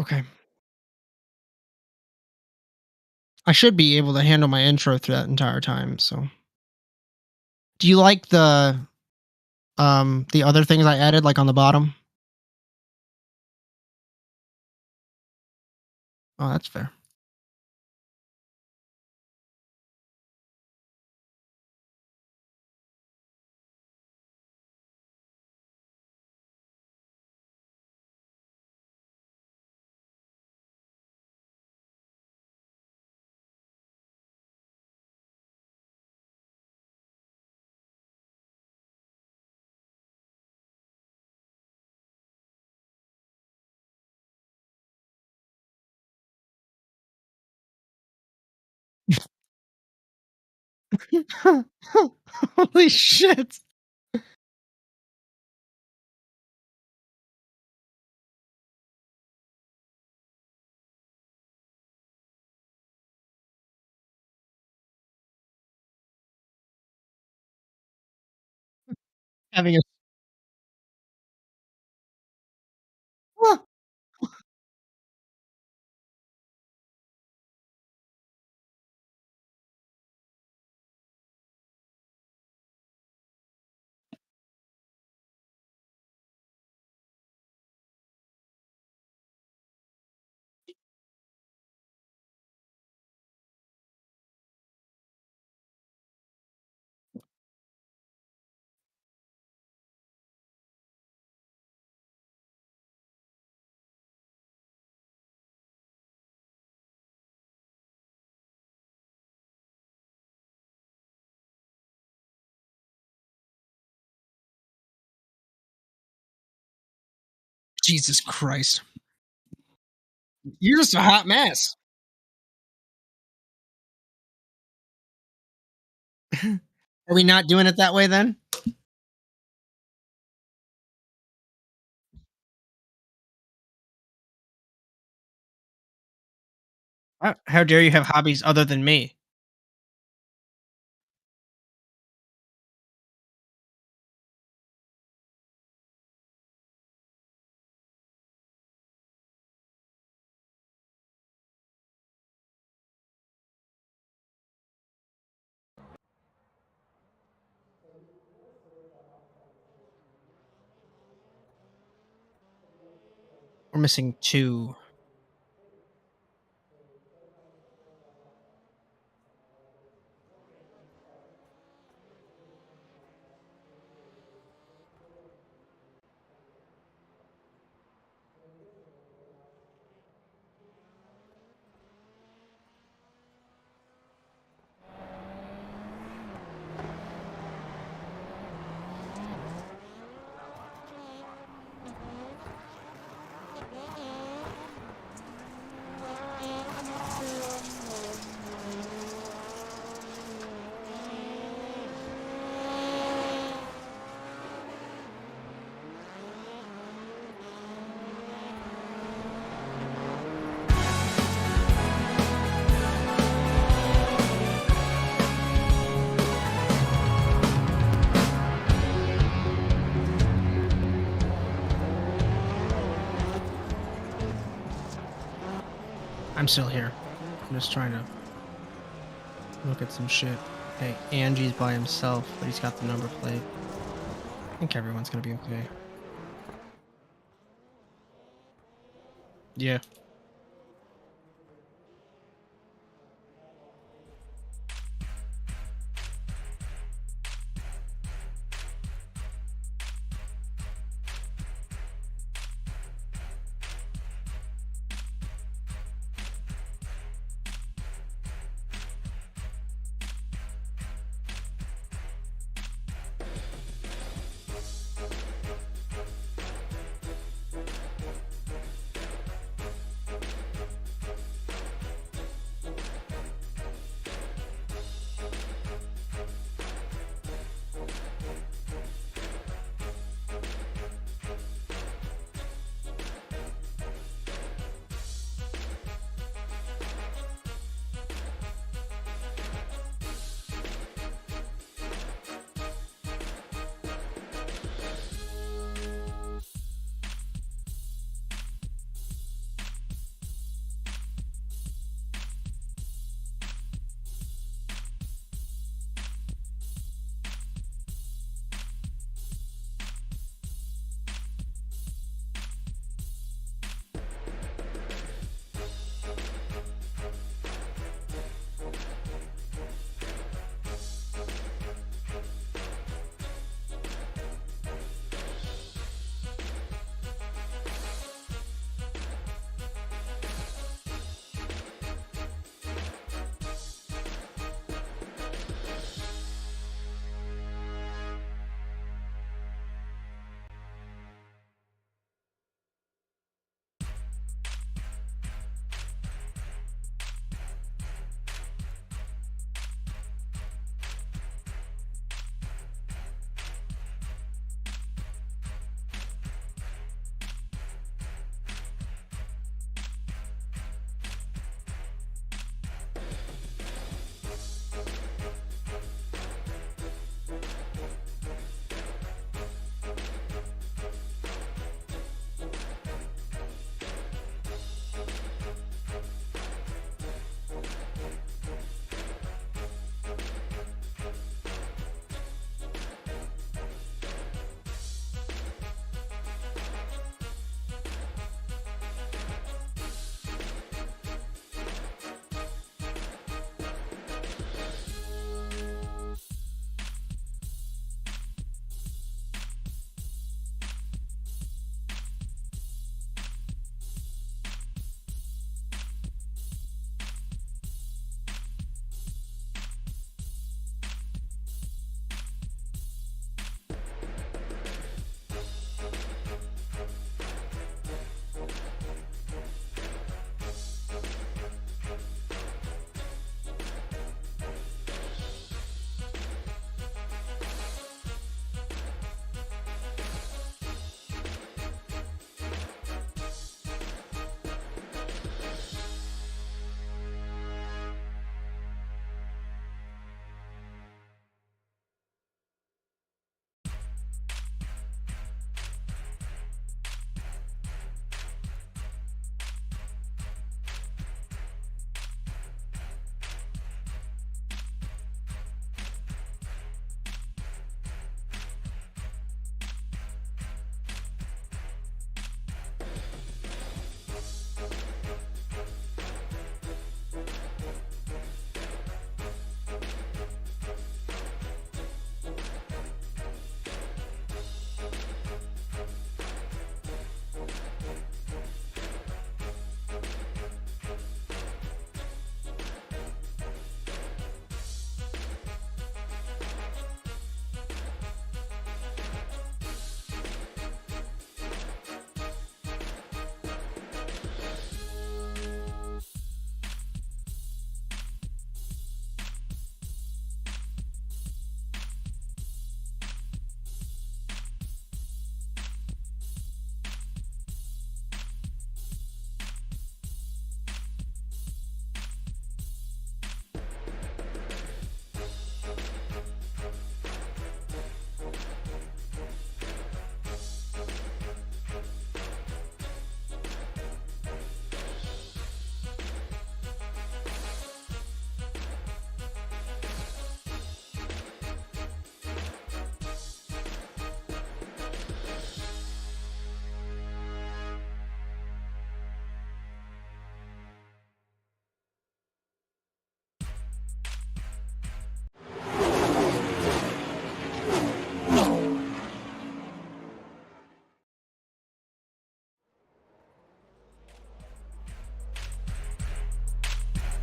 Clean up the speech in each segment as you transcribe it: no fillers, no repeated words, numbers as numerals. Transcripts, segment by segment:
Okay. I should be able to handle my intro through that entire time, so. Do you like the other things I added, like, on the bottom? Oh, that's fair. Holy shit. Having a Jesus Christ. You're just a hot mess. Are we not doing it that way then? How dare you have hobbies other than me? We're missing 2. I'm still here. I'm just trying to look at some shit. Hey, Angie's by himself, but he's got the number plate. I think everyone's gonna be okay. Yeah.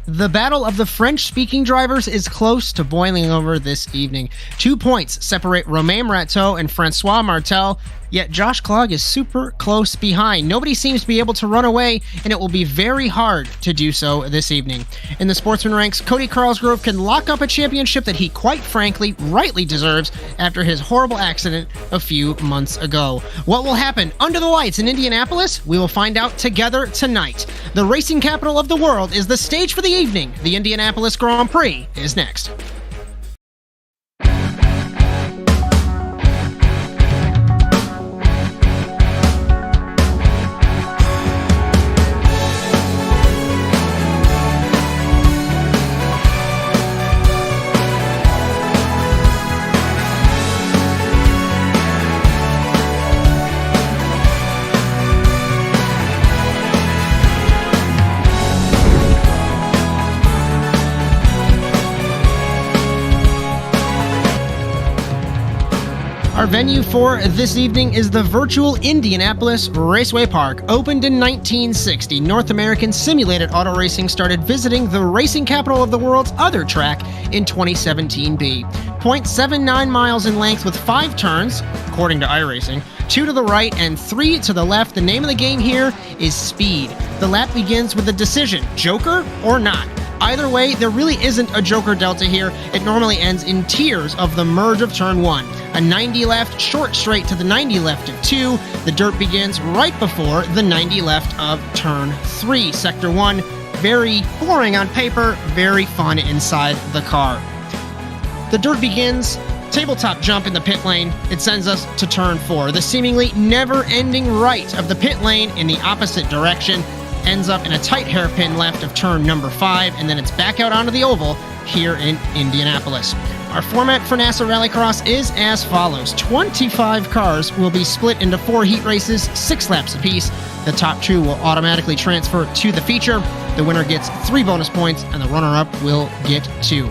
The battle of the French-speaking drivers is close to boiling over this evening. 2 points separate Romain Rateau and Francois Martel, yet Josh Klug is super close behind. Nobody seems to be able to run away, and it will be very hard to do so this evening. In the sportsman ranks, Cody Carlsgrove can lock up a championship that he quite frankly rightly deserves after his horrible accident a few months ago. What will happen under the lights in Indianapolis? We will find out together tonight. The racing capital of the world is the stage for the evening. The Indianapolis Grand Prix is next. Our venue for this evening is the virtual Indianapolis Raceway Park. Opened in 1960, North American Simulated Auto Racing started visiting the racing capital of the world's other track in 2017B. 0.79 miles in length with 5 turns, according to iRacing, 2 to the right and 3 to the left. The name of the game here is speed. The lap begins with a decision, joker or not. Either way, there really isn't a joker delta here. It normally ends in tiers of the merge of turn 1. A 90 left, short straight to the 90 left of 2. The dirt begins right before the 90 left of turn 3. Sector 1, very boring on paper, very fun inside the car. The dirt begins, tabletop jump in the pit lane. It sends us to turn 4. The seemingly never-ending right of the pit lane in the opposite direction ends up in a tight hairpin left of turn number 5, and then it's back out onto the oval here in Indianapolis. Our format for NASA Rallycross is as follows. 25 cars will be split into 4 heat races, 6 laps apiece. The top 2 will automatically transfer to the feature. The winner gets 3 bonus points, and the runner-up will get 2.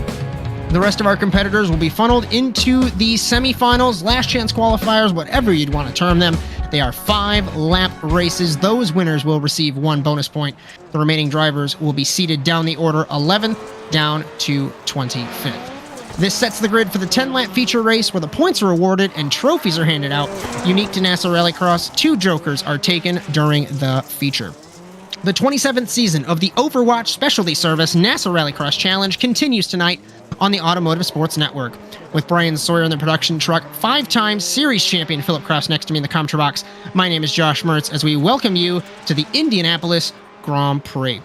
The rest of our competitors will be funneled into the semifinals, last chance qualifiers, whatever you'd want to term them. They are 5-lap races. Those winners will receive 1 bonus point. The remaining drivers will be seated down the order 11th down to 25th. This sets the grid for the 10-lap feature race where the points are awarded and trophies are handed out. Unique to NASA Rallycross, 2 jokers are taken during the feature. The 27th season of the Overwatch specialty service NASA Rallycross Challenge continues tonight on the Automotive Sports Network. With Bryan and Sawyer in the production truck, 5-time series champion Philip Kraus next to me in the commentary box. My name is Josh Mertz as we welcome you to the Indianapolis Grand Prix.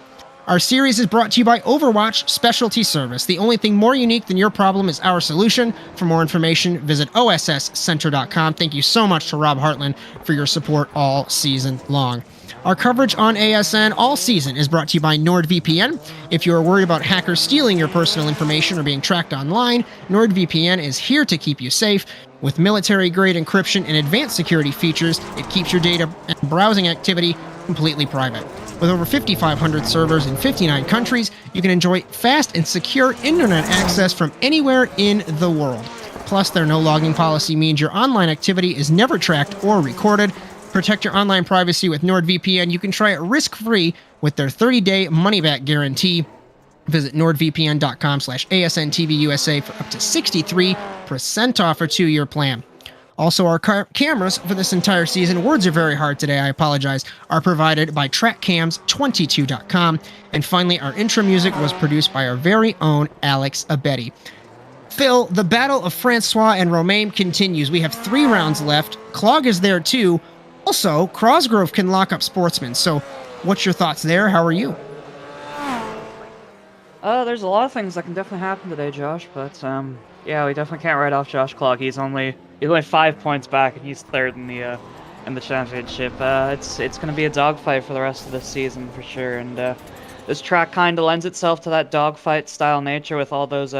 Our series is brought to you by Overwatch Specialty Service. The only thing more unique than your problem is our solution. For more information, visit osscenter.com. Thank you so much to Rob Hartland for your support all season long. Our coverage on ASN all season is brought to you by NordVPN. If you are worried about hackers stealing your personal information or being tracked online, NordVPN is here to keep you safe. With military-grade encryption and advanced security features, it keeps your data and browsing activity completely private. With over 5,500 servers in 59 countries, you can enjoy fast and secure internet access from anywhere in the world. Plus, their no logging policy means your online activity is never tracked or recorded. Protect your online privacy with NordVPN. You can try it risk-free with their 30-day money-back guarantee. Visit nordvpn.com/ASNTVUSA for up to 63% off a 2-year plan. Also, our cameras for this entire season, words are very hard today, I apologize, are provided by TrackCams22.com. And finally, our intro music was produced by our very own Alex Abetti. Phil, the battle of Francois and Romain continues. We have 3 rounds left. Klug is there too. Also, Cosgrove can lock up Sportsman. So, what's your thoughts there? How are you? There's a lot of things that can definitely happen today, Josh, but, yeah, we definitely can't write off Josh Klug. He's only 5 points back, and he's 3rd in the championship. It's going to be a dogfight for the rest of this season, for sure, and, this track kind of lends itself to that dogfight-style nature with all those,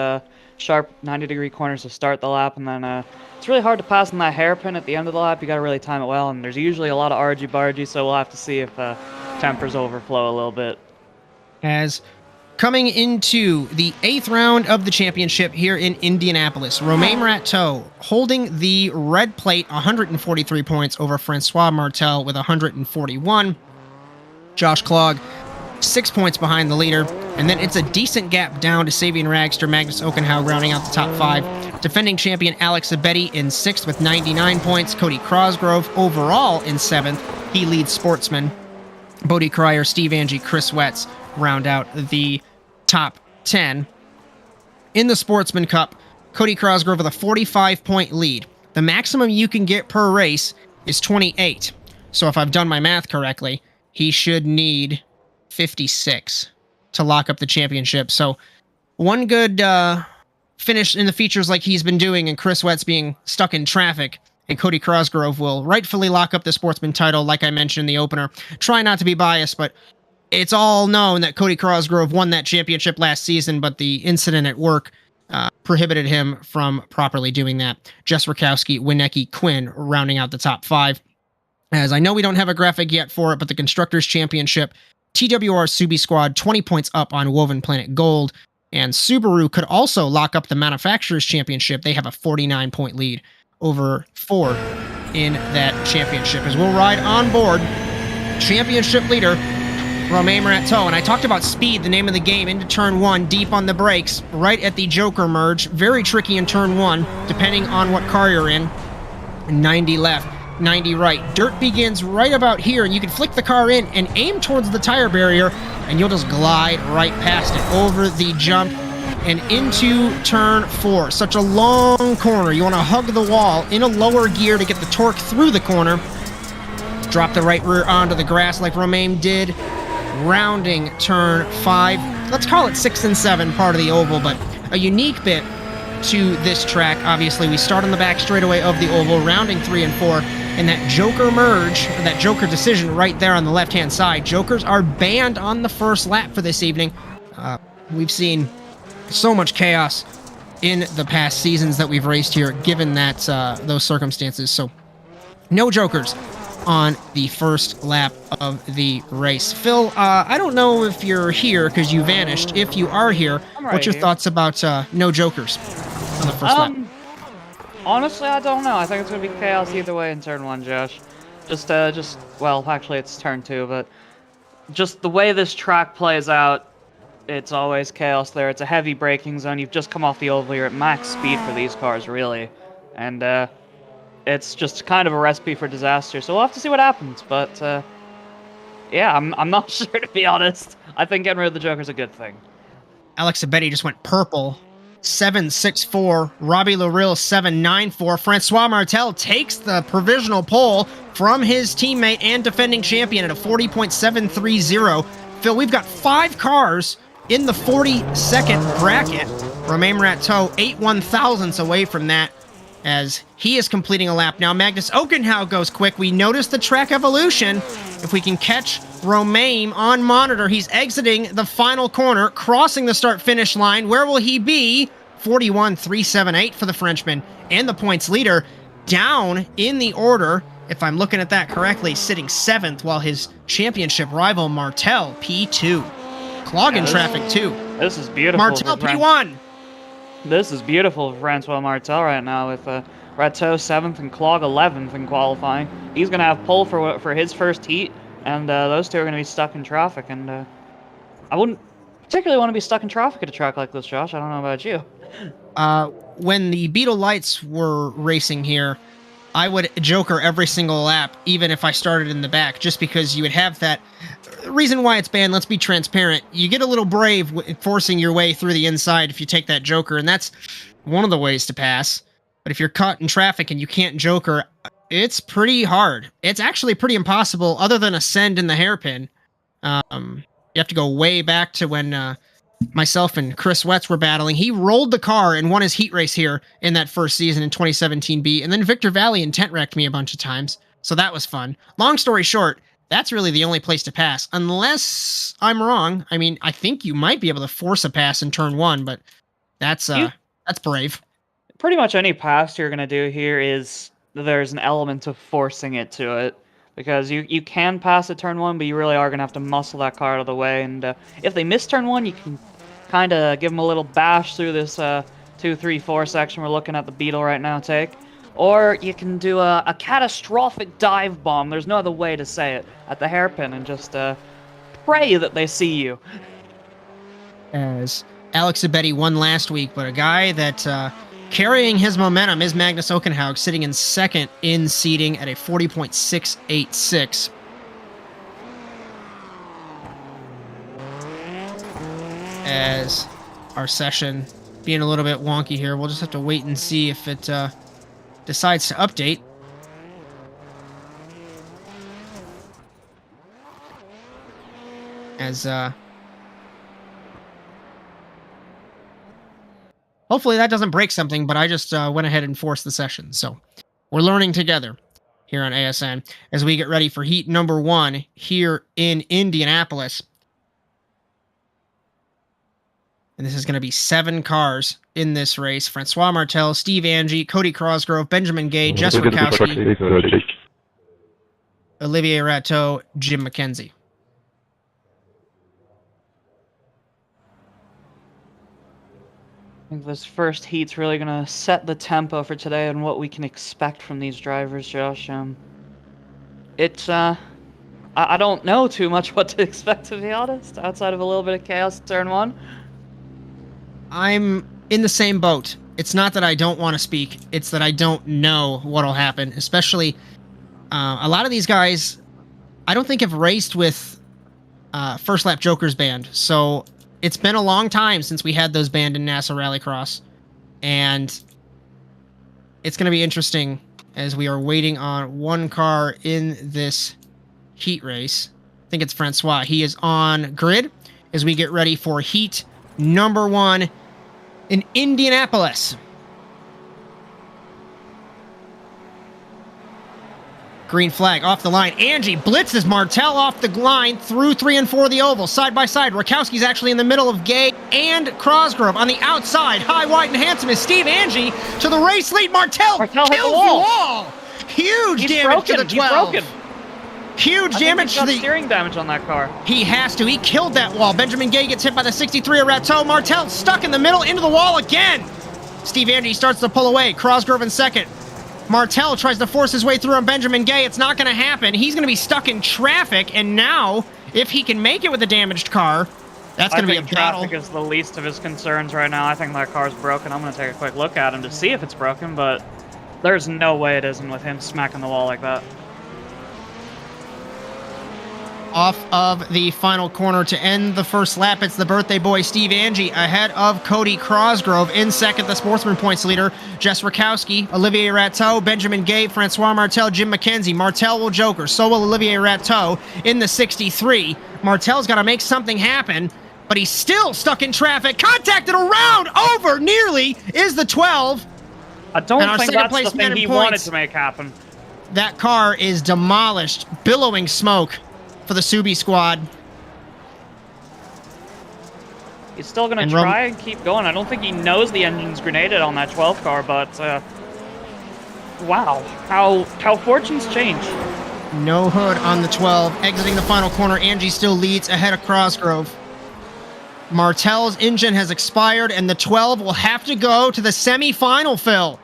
sharp 90-degree corners to start the lap, and then, it's really hard to pass in that hairpin at the end of the lap. You got to really time it well, and there's usually a lot of argy-bargy, so we'll have to see if, tempers overflow a little bit. As coming into the 8th round of the championship here in Indianapolis, Romain Rateau holding the red plate, 143 points over Francois Martel with 141. Josh Klug 6 points behind the leader, and then it's a decent gap down to Sabian Ragster, Magnus Okenhau rounding out the top 5. Defending champion Alex Abedi in 6th with 99 points. Cody Crosgrove overall in 7th. He leads Sportsman. Bodie Cryer, Steve Angie, Chris Wetz round out the top 10. In the Sportsman Cup, Cody Crosgrove with a 45-point lead. The maximum you can get per race is 28. So if I've done my math correctly, he should need 56 to lock up the championship. So one good finish in the features like he's been doing, and Chris Wetz being stuck in traffic, and Cody Crosgrove will rightfully lock up the Sportsman title, like I mentioned in the opener. Try not to be biased, but it's all known that Cody Crosgrove won that championship last season, but the incident at work prohibited him from properly doing that. Jess Rakowski, Winecki, Quinn rounding out the top 5. As I know we don't have a graphic yet for it, but the Constructors Championship, TWR Subi Squad 20 points up on Woven Planet Gold, and Subaru could also lock up the Manufacturers Championship. They have a 49-point lead over Ford in that championship. As we'll ride on board, championship leader Romain Rateau. And I talked about speed, the name of the game, into turn 1, deep on the brakes, right at the Joker merge. Very tricky in turn 1, depending on what car you're in. 90 left, 90 right. Dirt begins right about here, and you can flick the car in and aim towards the tire barrier, and you'll just glide right past it, over the jump, and into turn 4. Such a long corner. You want to hug the wall in a lower gear to get the torque through the corner. Drop the right rear onto the grass like Romain did. Rounding turn 5. Let's call it 6 and 7, part of the oval, but a unique bit to this track. Obviously, we start on the back straightaway of the oval, rounding 3 and 4, and that Joker merge, or that Joker decision right there on the left-hand side. Jokers are banned on the first lap for this evening. We've seen so much chaos in the past seasons that we've raced here, given that those circumstances. So, no Jokers on the first lap of the race. Phil, I don't know if you're here because you vanished. If you are here, what's your thoughts about no Jokers on the first lap? Honestly, I don't know. I think it's going to be chaos either way in turn 1, Josh. Well, actually it's turn 2, but just the way this track plays out, it's always chaos there. It's a heavy braking zone. You've just come off the oval. You're at max speed for these cars, really. And, it's just kind of a recipe for disaster, so we'll have to see what happens, but, yeah, I'm not sure, to be honest. I think getting rid of the Joker's a good thing. Alex Abedi just went purple. 7.64. Robbie Lorille, 7.94. Francois Martel takes the provisional pole from his teammate and defending champion at a 40.730. Phil, we've got 5 cars in the 42nd bracket. Romain Rateau, 8/1000ths away from that, as he is completing a lap now. Magnus Okenhau goes quick. We notice the track evolution. If we can catch Romain on monitor, he's exiting the final corner, crossing the start-finish line. Where will he be? 41.378 for the Frenchman, and the points leader down in the order, if I'm looking at that correctly, sitting 7th, while his championship rival Martel, P2. Clogging traffic, too. This is beautiful. Martel, P1. This is beautiful for Francois Martel right now, with Rateau 7th and Clog 11th in qualifying. He's going to have pole for his first heat, and those two are going to be stuck in traffic. And I wouldn't particularly want to be stuck in traffic at a track like this, Josh. I don't know about you. When the Beetle Lights were racing here, I would Joker every single lap, even if I started in the back, just because you would have that. Reason why it's banned, let's be transparent, you get a little brave forcing your way through the inside if you take that Joker, and that's one of the ways to pass. But if you're caught in traffic and you can't Joker, it's pretty hard. It's actually pretty impossible, other than ascend in the hairpin. You have to go way back to when myself and Chris Wetz were battling. He rolled the car and won his heat race here in that first season in 2017B, and then Victor Valley and tent wrecked me a bunch of times, so that was fun. Long story short, that's really the only place to pass, unless I'm wrong. I mean, I think you might be able to force a pass in turn 1, but that's brave. Pretty much any pass you're going to do here is there's an element of forcing it to it, because you can pass at turn 1, but you really are going to have to muscle that car out of the way, and if they miss turn 1, you can kind of give them a little bash through this 2, 3, 4 section we're looking at the Beetle right now take. Or you can do a catastrophic dive bomb, there's no other way to say it, at the hairpin, and just pray that they see you. As Alex Abetti won last week, but a guy that carrying his momentum is Magnus Okenhaug, sitting in second in seeding at a 40.686. As our session being a little bit wonky here, we'll just have to wait and see if it decides to update. As hopefully that doesn't break something, but I just went ahead and forced the session. So we're learning together here on ASN as we get ready for heat number 1 here in Indianapolis. And this is going to be 7 cars in this race. Francois Martel, Steve Angie, Cody Crosgrove, Benjamin Gay, Jess Rakowski, Olivier Rateau, Jim McKenzie. I think this first heat's really going to set the tempo for today and what we can expect from these drivers, Josh. It's, I don't know too much what to expect, to be honest, outside of a little bit of chaos in turn 1. I'm in the same boat. It's not that I don't want to speak. It's that I don't know what'll happen, especially a lot of these guys I don't think have raced with First Lap Jokers banned. So it's been a long time since we had those banned in NASA Rallycross. And it's going to be interesting as we are waiting on one car in this heat race. I think it's Francois. He is on grid as we get ready for heat number 1 in Indianapolis. Green flag off the line. Angie blitzes Martel off the line through 3 and 4 of the oval. Side by side. Rakowski's actually in the middle of Gay and Crosgrove. On the outside, high, wide, and handsome is Steve Angie to the race lead. Martel kills the wall. Huge damage to the 12. Huge damage to the steering damage on that car. He has to. He killed that wall. Benjamin Gay gets hit by the 63 of Rateau. Martel stuck in the middle into the wall again. Steve Angie starts to pull away. Crosgrove in second. Martel tries to force his way through on Benjamin Gay. It's not going to happen. He's going to be stuck in traffic. And now, if he can make it with a damaged car, that's going to be a battle. Traffic is the least of his concerns right now. I think that car's broken. I'm going to take a quick look at him to see if it's broken, but there's no way it isn't with him smacking the wall like that. Off of the final corner to end the first lap, it's the birthday boy Steve Angie ahead of Cody Crosgrove. In second, the sportsman points leader Jess Rakowski, Olivier Rateau, Benjamin Gay, Francois Martel, Jim McKenzie. Martel will joker, so will Olivier Rateau in the 63. Martel's got to make something happen, but he's still stuck in traffic. Contacted around, over, nearly, is the 12. I don't think that's the thing he wanted to make happen. That car is demolished, billowing smoke for the Subi squad. He's still going to try and keep going. I don't think he knows the engine's grenaded on that 12 car, but wow, how fortunes change. No hood on the 12. Exiting the final corner, Angie still leads ahead of Crosgrove. Martel's engine has expired, and the 12 will have to go to the semi-final, Phil.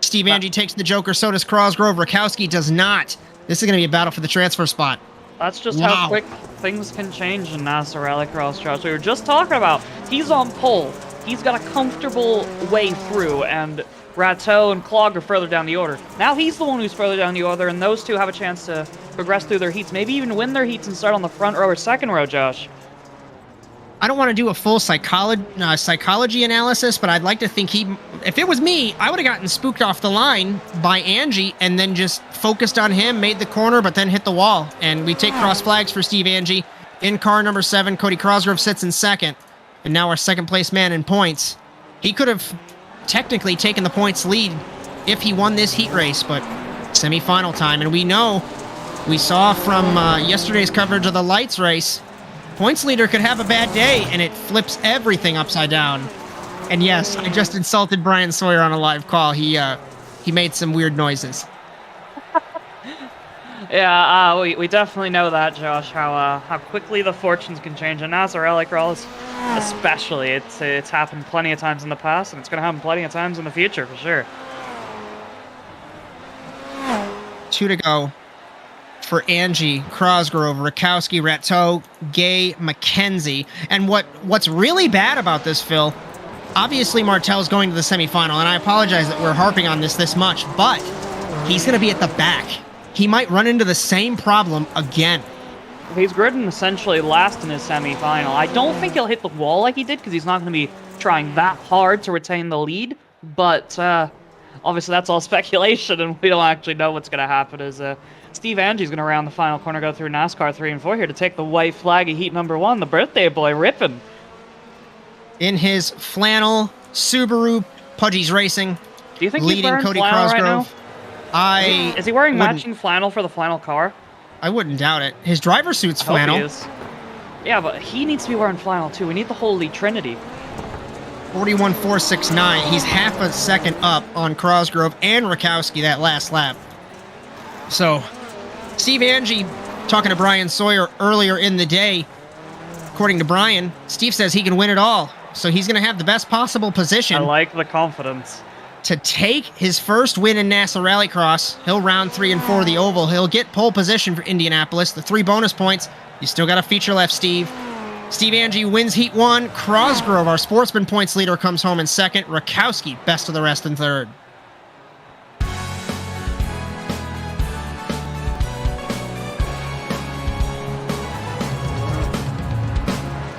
Steve Angie takes the joker, so does Crosgrove. Rakowski does not. This is going to be a battle for the transfer spot. That's just how quick things can change in NASA Rallycross, Josh. We were just talking about, he's on pole. He's got a comfortable way through, and Rateau and Clog are further down the order. Now he's the one who's further down the order, and those two have a chance to progress through their heats, maybe even win their heats and start on the front row or second row, Josh. I don't want to do a full psychology analysis, but I'd like to think if it was me, I would have gotten spooked off the line by Angie and then just focused on him, made the corner, but then hit the wall. And we take cross flags for Steve Angie. In car number 7, Cody Crosgrove sits in second, and now our second place man in points. He could have technically taken the points lead if he won this heat race, but semi-final time. And we saw from yesterday's coverage of the lights race, points leader could have a bad day, and it flips everything upside down. And yes, I just insulted Bryan Sawyer on a live call. He made some weird noises. Yeah, we definitely know that, Josh, how quickly the fortunes can change. And NASA Rallycross, especially, it's happened plenty of times in the past, and it's going to happen plenty of times in the future, for sure. 2 to go for Angie, Crosgrove, Rakowski, Rateau, Gay, McKenzie. And what's really bad about this, Phil, obviously Martel's going to the semifinal, and I apologize that we're harping on this much, but he's going to be at the back. He might run into the same problem again. He's gridding essentially last in his semifinal. I don't think he'll hit the wall like he did because he's not going to be trying that hard to retain the lead, but obviously that's all speculation, and we don't actually know what's going to happen. As Steve Angie's going to round the final corner, go through NASCAR 3 and 4 here to take the white flag of heat number 1. The birthday boy ripping. In his flannel Subaru, Pudgy's Racing. Do you think leading he's wearing Cody flannel Crosgrove. Right now? Is he wearing matching flannel for the final car? I wouldn't doubt it. His driver suit's flannel. I hope he is. Yeah, but he needs to be wearing flannel too. We need the Holy Trinity. 41.469. He's half a second up on Crosgrove and Rakowski that last lap. So, Steve Angie talking to Bryan Sawyer earlier in the day. According to Bryan, Steve says he can win it all. So he's going to have the best possible position. I like the confidence. To take his first win in NASA Rallycross. He'll round 3 and 4 of the Oval. He'll get pole position for Indianapolis. The 3 bonus points. You still got a feature left, Steve. Steve Angie wins Heat 1. Crosgrove, our sportsman points leader, comes home in second. Rakowski, best of the rest, in third.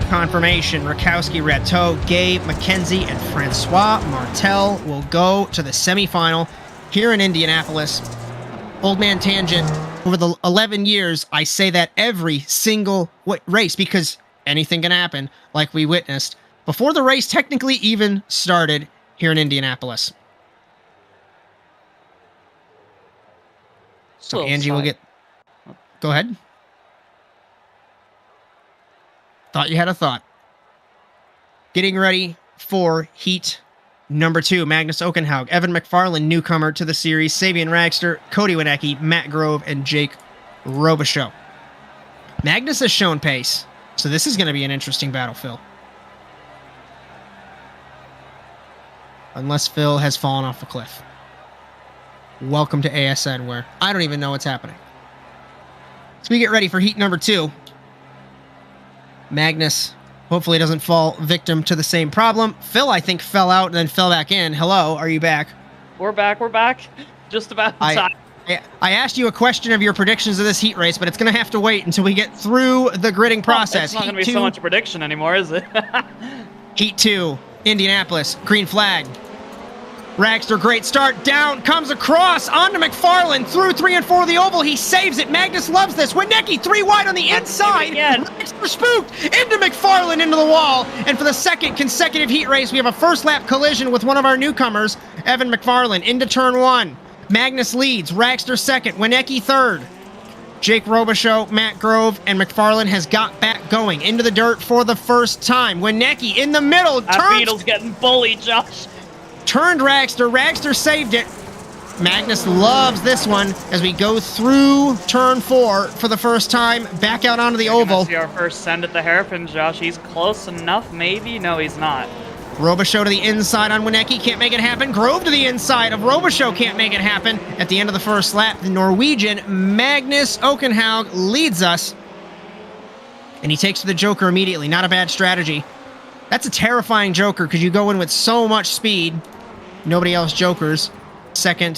Confirmation, Rakowski, Rateau, Gay, McKenzie, and Francois Martel will go to the semifinal here in Indianapolis. Old man tangent, over the 11 years, I say that every single race because anything can happen, like we witnessed before the race technically even started here in Indianapolis. So Angie will get... Go ahead. Thought you had a thought. Getting ready for Heat number 2. Magnus Okenhaug, Evan McFarland, newcomer to the series, Sabian Ragster, Cody Wienecke, Matt Grove, and Jake Robichaux. Magnus has shown pace, so this is going to be an interesting battle, Phil. Unless Phil has fallen off a cliff. Welcome to ASN, where I don't even know what's happening. So we get ready for Heat number 2. Magnus hopefully doesn't fall victim to the same problem. Phil, I think, fell out and then fell back in. Hello, are you back? We're back. Just about time. I asked you a question of your predictions of this heat race, but it's going to have to wait until we get through the gridding process. It's not going to be so much prediction anymore, is it? Heat 2, Indianapolis, green flag. Ragster, great start. Down, comes across, onto McFarland, through 3 and 4 of the Oval. He saves it. Magnus loves this. Wienecke, 3 wide on the inside. Ragster spooked into McFarland, into the wall. And for the second consecutive heat race, we have a first lap collision with one of our newcomers, Evan McFarland, into turn 1. Magnus leads. Ragster second. Wienecke third. Jake Robichaux, Matt Grove, and McFarland has got back going into the dirt for the first time. Wienecke in the middle. That Beetle's getting bullied, Josh. Turned Ragster. Ragster saved it. Magnus loves this one as we go through turn 4 for the first time. Back out onto the Oval. See our first send at the hairpin, Josh. He's close enough, maybe? No, he's not. Robichaux to the inside on Wienecke. Can't make it happen. Grove to the inside of Robichaux. Can't make it happen. At the end of the first lap, the Norwegian Magnus Okenhaug leads us. And he takes to the Joker immediately. Not a bad strategy. That's a terrifying Joker because you go in with so much speed. Nobody else jokers. Second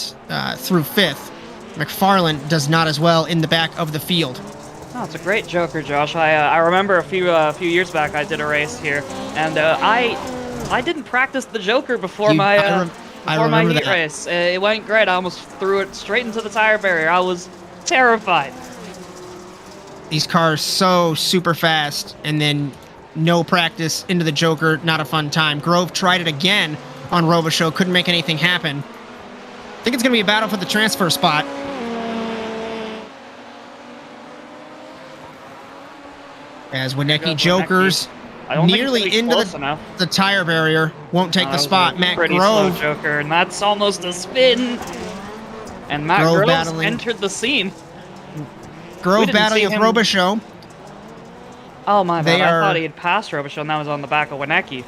through 5th. McFarland does not as well in the back of the field. Oh, it's a great Joker, Josh. I remember a few years back I did a race here, and I didn't practice the Joker before my heat race. It went great. I almost threw it straight into the tire barrier. I was terrified. These cars so super fast, and then no practice into the Joker. Not a fun time. Grove tried it again on Robichaux. Couldn't make anything happen. I think it's going to be a battle for the transfer spot. As Wienecke jokers nearly into the tire barrier. Won't take the spot. Matt Grove. Joker, and that's almost a spin. And Matt Grove entered the scene. Grove battling with Robichaux. Oh my bad. I thought he had passed Robichaux, and that was on the back of Wienecke.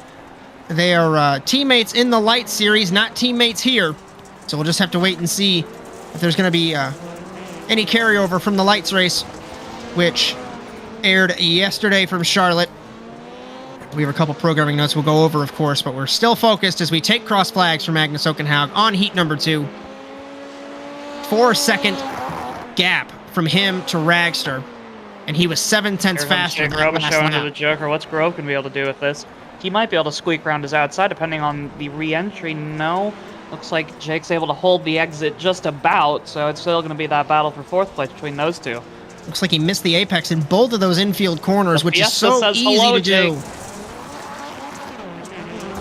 They are teammates in the light series, not teammates here. So we'll just have to wait and see if there's going to be any carryover from the lights race, which aired yesterday from Charlotte. We have a couple programming notes we'll go over, of course, but we're still focused as we take cross flags for Magnus Okenhaug on heat number 2. 4-second gap from him to Ragster, and he was 7/10 faster than Grove last showing lap. to the Joker. What's Grove going to be able to do with this? He might be able to squeak around his outside, depending on the re-entry. No. Looks like Jake's able to hold the exit just about, so it's still going to be that battle for 4th place between those two. Looks like he missed the apex in both of those infield corners, which is so says easy hello, to do. Jake.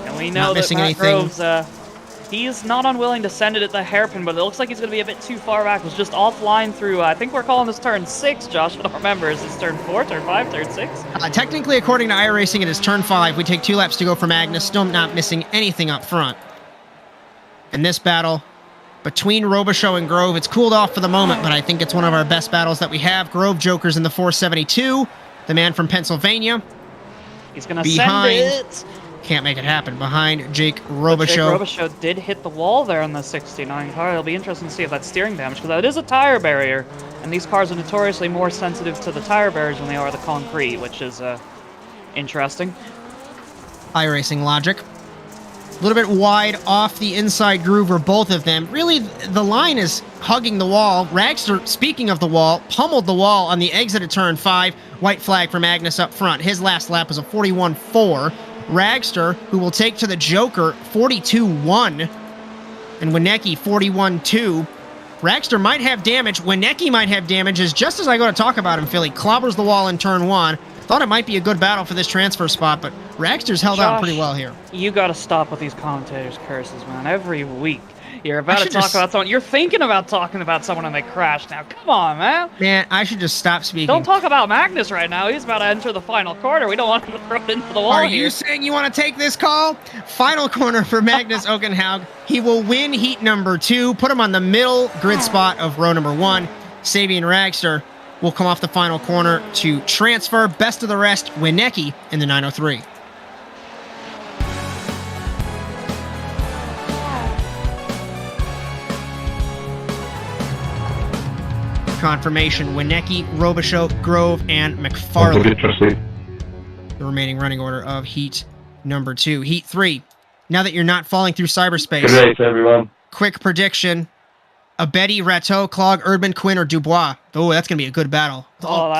And we know that Matt Groves, he's not unwilling to send it at the hairpin, but it looks like he's going to be a bit too far back. It was just offline through, I think we're calling this turn 6, Josh. I don't remember. Is this turn 4, turn 5, turn 6? Technically, according to iRacing, it is turn 5. We take 2 laps to go for Magnus, still not missing anything up front. In this battle between Robichaux and Grove, it's cooled off for the moment, but I think it's one of our best battles that we have. Grove Jokers in the 472, the man from Pennsylvania. He's going to send it. Can't make it happen. Behind Jake Robichaux. Jake Robichaux. Robichaux did hit the wall there on the 69 car. It'll be interesting to see if that's steering damage, because it is a tire barrier, and these cars are notoriously more sensitive to the tire barriers than they are the concrete, which is interesting. iRacing logic. A little bit wide off the inside groove for both of them. Really, the line is hugging the wall. Ragster, speaking of the wall, pummeled the wall on the exit of turn 5. White flag for Magnus up front. His last lap was a 41.4. Ragster, who will take to the Joker, 42.1. And Wienecke, 41.2. Ragster might have damage. Wienecke might have damage. As just as I go to talk about him, Philly clobbers the wall in turn 1. Thought it might be a good battle for this transfer spot, but Ragster's held out pretty well here. You got to stop with these commentators' curses, man. Every week you're about to talk about someone. You're thinking about talking about someone and they crash. Now, come on, man. Man, I should just stop speaking. Don't talk about Magnus right now. He's about to enter the final quarter. We don't want him to throw it into the wall here. Are you saying you want to take this call? Final corner for Magnus Okenhaug. He will win heat number 2, put him on the middle grid spot of row number 1. Sabian Ragster will come off the final corner to transfer. Best of the rest, Wienecke in the 903. Confirmation, Wienecke, Robichaux, Grove, and McFarlane. The remaining running order of heat number 2. Heat 3. Now that you're not falling through cyberspace. Good race, everyone. Quick prediction. Abedi, Rateau, Clog, Erdmann, Quinn, or Dubois. Oh, that's going to be a good battle.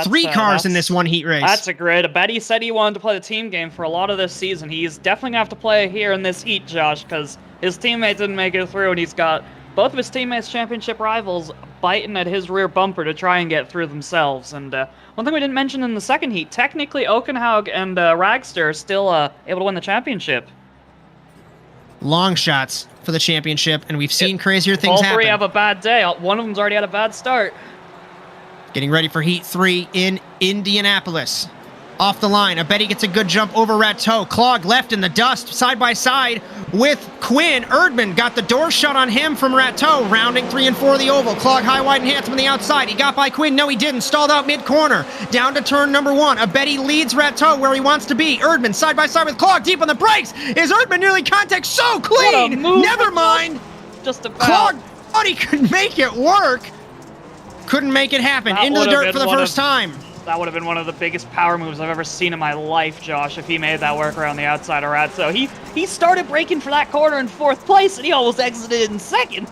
Three cars in this one heat race. That's a grid. Abedi said he wanted to play the team game for a lot of this season. He's definitely going to have to play here in this heat, Josh, because his teammate didn't make it through, and he's got both of his teammates' championship rivals biting at his rear bumper to try and get through themselves. And one thing we didn't mention in the second heat, technically Okenhaug and Ragster are still able to win the championship. Long shots for the championship, and we've seen crazier things happen. All three have a bad day. One of them's already had a bad start. Getting ready for Heat 3 in Indianapolis. Off the line, Abedi gets a good jump over Rateau. Clog left in the dust, side by side with Quinn. Erdmann got the door shut on him from Rateau, rounding 3 and 4 of the oval. Clog high, wide, and handsome on the outside. He got by Quinn. No, he didn't. Stalled out mid-corner. Down to turn number 1. Abedi leads Rateau where he wants to be. Erdmann side by side with Clog, deep on the brakes. Is Erdmann nearly contact? So clean! Never mind. Just about. Clog thought he could make it work. Couldn't make it happen. Into the dirt for the first time. That would have been one of the biggest power moves I've ever seen in my life, Josh, if he made that work around the outside of Rateau. He started braking for that corner in 4th place, and he almost exited in 2nd.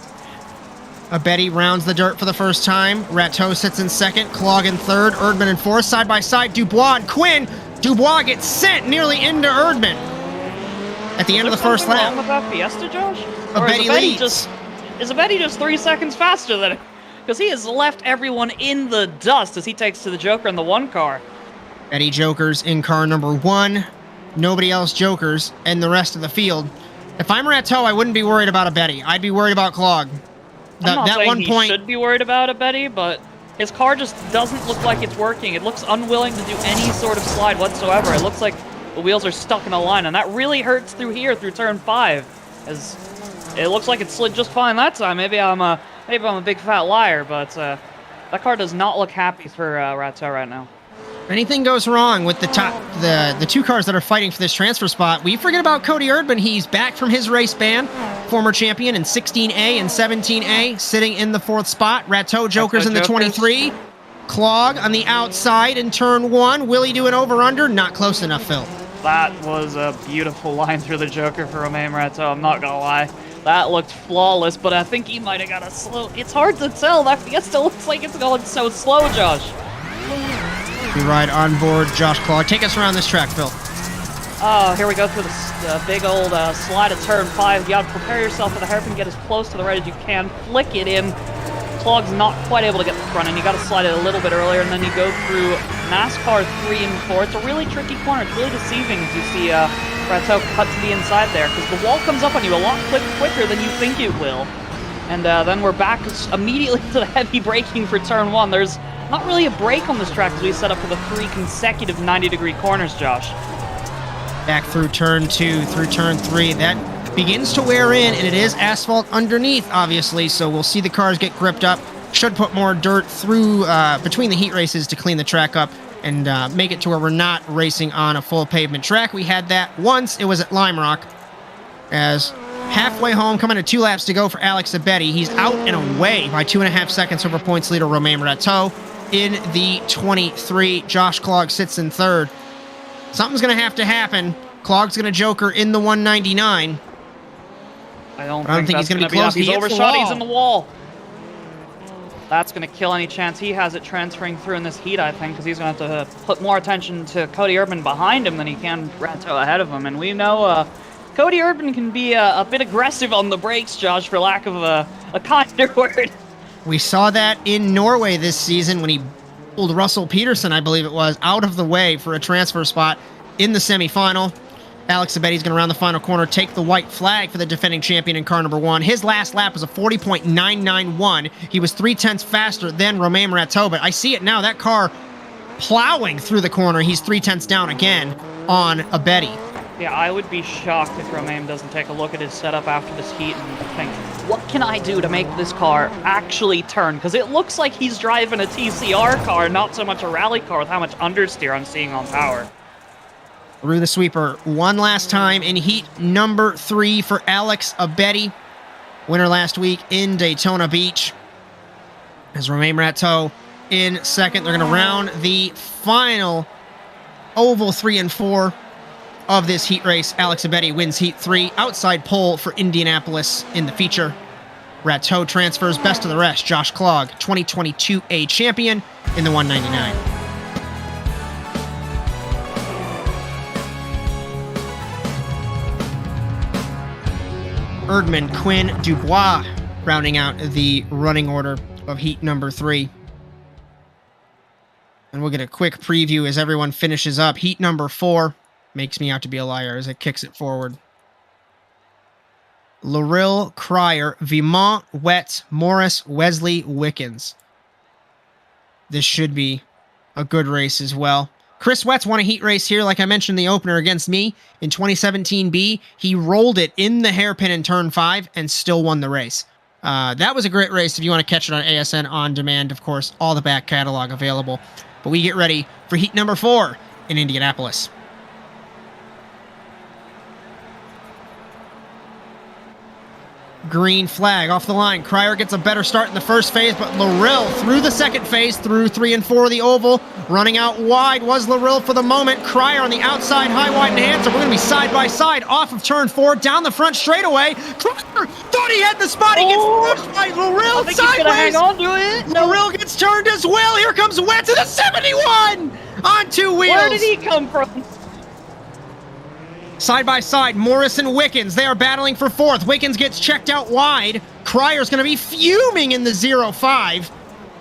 Abedi rounds the dirt for the first time. Rateau sits in 2nd, Clog in 3rd, Erdmann in 4th, side by side, Dubois and Quinn. Dubois gets sent nearly into Erdmann at the end of the first lap. Wrong with that Fiesta, Josh? Abedi leads. Is Abedi just 3 seconds faster than him? Because he has left everyone in the dust as he takes to the Joker in the 1 car. Abedi Jokers in car number 1. Nobody else Jokers in the rest of the field. If I'm Rateau, I wouldn't be worried about Abedi. I'd be worried about Clog. I'm not saying he should be worried about Abedi, but his car just doesn't look like it's working. It looks unwilling to do any sort of slide whatsoever. It looks like the wheels are stuck in a line, and that really hurts through here, through turn 5. As it looks like it slid just fine that time. Maybe I'm a big fat liar, but that car does not look happy for Rateau right now. If anything goes wrong with the 2 cars that are fighting for this transfer spot, we forget about Cody Erdmann. He's back from his race ban. former champion in 16A and 17A, sitting in the 4th spot. Rateau Jokers in the 23. Clog on the outside in turn 1. Will he do an over-under? Not close enough, Phil. That was a beautiful line through the Joker for Romain Rateau, I'm not gonna lie. That looked flawless, but I think he might have got a slow... It's hard to tell. That Fiesta looks like it's going so slow, Josh. We ride on board Josh Clog. Take us around this track, Phil. Oh, here we go through the big old slide of turn 5. You gotta prepare yourself for the hairpin, get as close to the right as you can, flick it in. Clog's not quite able to get the front end. You gotta slide it a little bit earlier, and then you go through NASCAR 3 and 4. It's a really tricky corner. It's really deceiving as you see Rateau cut to the inside there, because the wall comes up on you a lot quicker than you think it will. And then we're back immediately to the heavy braking for turn 1. There's not really a brake on this track as we set up for the 3 consecutive 90-degree corners, Josh. Back through turn 2, through turn 3. That begins to wear in, and it is asphalt underneath, obviously, so we'll see the cars get gripped up. Should put more dirt through between the heat races to clean the track up and make it to where we're not racing on a full pavement track. We had that once. It was at Lime Rock. As halfway home, coming to 2 laps to go for Alex Abedi. He's out and away by 2.5 seconds over points leader Romain Rateau in the 23. Josh Clog sits in 3rd. Something's going to have to happen. Clog's going to Joker in the 199. I don't think he's going to be close. He's overshot. He's in the wall. That's going to kill any chance he has it transferring through in this heat, I think, because he's going to have to put more attention to Cody Urban behind him than he can Rateau ahead of him. And we know Cody Urban can be a bit aggressive on the brakes, Josh, for lack of a kinder word. We saw that in Norway this season when he pulled Russell Peterson, I believe it was, out of the way for a transfer spot in the semifinal. Alex Abedi's going to round the final corner, take the white flag for the defending champion in car number 1. His last lap was a 40.991. He was 0.3 faster than Romain Rateau, but I see it now. That car plowing through the corner. He's 0.3 down again on Abedi. Yeah, I would be shocked if Romain doesn't take a look at his setup after this heat and think, what can I do to make this car actually turn? Because it looks like he's driving a TCR car, not so much a rally car with how much understeer I'm seeing on power. Through the sweeper one last time in heat number 3 for Alex Abedi. Winner last week in Daytona Beach. As Romain Rateau in 2nd. They're going to round the final oval 3 and 4 of this heat race. Alex Abedi wins heat 3. Outside pole for Indianapolis in the feature. Rateau transfers best of the rest. Josh Clog, 2022A champion in the 199. Erdman, Quinn, Dubois rounding out the running order of heat number 3. And we'll get a quick preview as everyone finishes up. Heat number 4 makes me out to be a liar as it kicks it forward. Larill, Cryer, Vimont, Wetz, Morris, Wesley, Wickens. This should be a good race as well. Chris Wetz won a heat race here, like I mentioned in the opener, against me in 2017B. He rolled it in the hairpin in turn 5 and still won the race. That was a great race. If you want to catch it on ASN On Demand, of course, all the back catalog available. But we get ready for heat number 4 in Indianapolis. Green flag off the line. Cryer gets a better start in the first phase, but Larill through the second phase, through 3 and 4 of the oval. Running out wide was Larill for the moment. Cryer on the outside, high, wide, and enhancer. We're going to be side by side off of turn 4, down the front straightaway. Cryer thought he had the spot. He gets pushed by Larill sideways. He's gonna hang on to it. Larill gets turned as well. Here comes Wetz to the 71 on 2 wheels. Where did he come from? Side by side, Morris and Wickens. They are battling for 4th. Wickens gets checked out wide. Cryer's going to be fuming in the 0-5.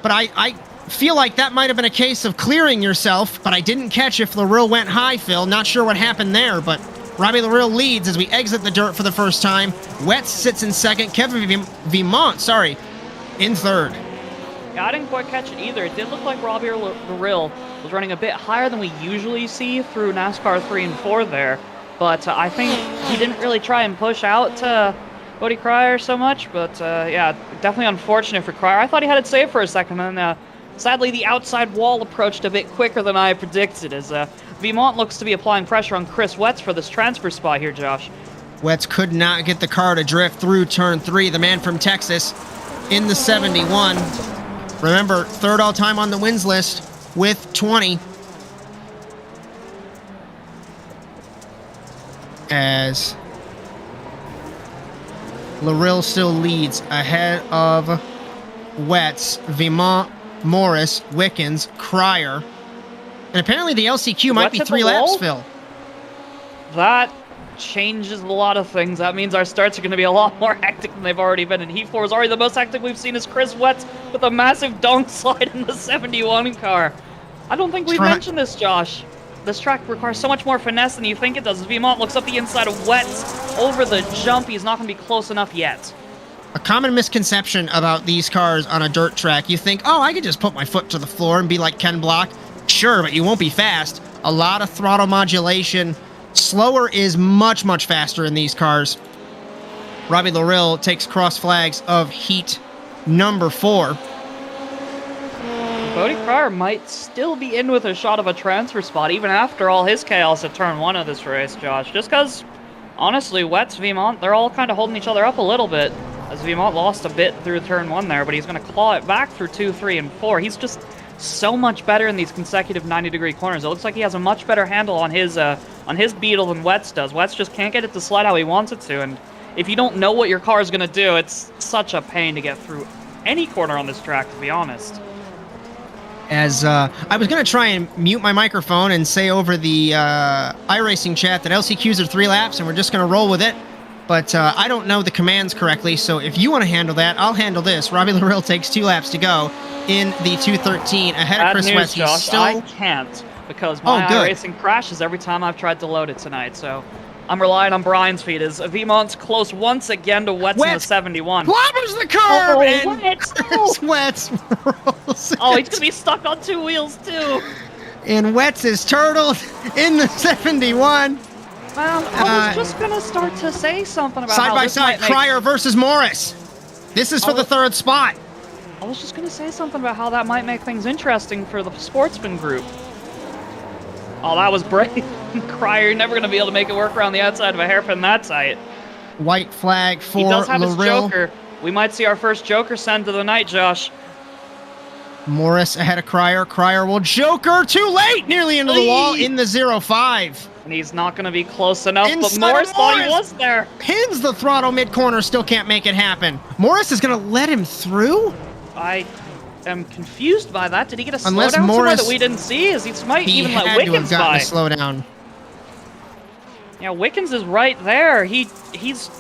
But I feel like that might have been a case of clearing yourself, but I didn't catch if Larill went high, Phil. Not sure what happened there, but Robbie Larill leads as we exit the dirt for the first time. Wetz sits in 2nd. Kevin Vimont, in 3rd. Yeah, I didn't quite catch it either. It did look like Robbie Larill was running a bit higher than we usually see through NASCAR 3 and 4 there. But I think he didn't really try and push out Cody Cryer so much. But yeah, definitely unfortunate for Cryer. I thought he had it saved for a second, and then sadly the outside wall approached a bit quicker than I predicted, as Vimont looks to be applying pressure on Chris Wetz for this transfer spot here, Josh. Wetz could not get the car to drift through turn 3. The man from Texas in the 71. Remember, third all-time on the wins list with 20. As Larill still leads ahead of Wetz, Vimont, Morris, Wickens, Cryer. And apparently the LCQ might be 3 laps, Phil. That changes a lot of things. That means our starts are going to be a lot more hectic than they've already been. And Heat 4 is already the most hectic we've seen is Chris Wetz with a massive dunk slide in the 71 car. I don't think we've mentioned this, Josh. This track requires so much more finesse than you think it does. As Vimont looks up the inside of Wetz over the jump, he's not going to be close enough yet. A common misconception about these cars on a dirt track, you think, oh, I could just put my foot to the floor and be like Ken Block. Sure, but you won't be fast. A lot of throttle modulation. Slower is much, much faster in these cars. Robbie Larill takes cross flags of heat number 4. Cody Cryer might still be in with a shot of a transfer spot, even after all his chaos at turn 1 of this race, Josh. Just because, honestly, Wetz, Vimont, they're all kind of holding each other up a little bit. As Vimont lost a bit through turn 1 there, but he's going to claw it back through 2, 3, and 4. He's just so much better in these consecutive 90-degree corners. It looks like he has a much better handle on his Beetle than Wetz does. Wetz just can't get it to slide how he wants it to, and if you don't know what your car is going to do, it's such a pain to get through any corner on this track, to be honest. As I was going to try and mute my microphone and say over the iRacing chat that LCQs are 3 laps and we're just going to roll with it, but I don't know the commands correctly, so if you want to handle that, I'll handle this. Robbie Larill takes 2 laps to go in the 213 ahead of Chris Wetz. Josh, I can't because my iRacing crashes every time I've tried to load it tonight, so I'm relying on Bryan's feed. As Vimont's close once again to Wetz in the 71. Clobbers the curb! And Wetz rolls. Oh, he's going to be stuck on 2 wheels, too. And Wetz is turtled in the 71. Well, I was just going to start to say something about side by side, Cryer versus Morris. This is for the 3rd spot. I was just going to say something about how that might make things interesting for the Sportsman group. Oh, that was brave. Cryer, you're never going to be able to make it work around the outside of a hairpin that tight. White flag for Larill. He does have his Joker. We might see our first Joker send to the night, Josh. Morris ahead of Cryer. Cryer will Joker too late, nearly into the wall in the 05. And he's not going to be close enough, but Morris thought he was there. Pins the throttle mid-corner, still can't make it happen. Morris is going to let him through? I am confused by that. Did he get a slowdown somewhere that we didn't see? He might even let Wickens by. He had to have gotten a slowdown. Yeah, Wickens is right there. He's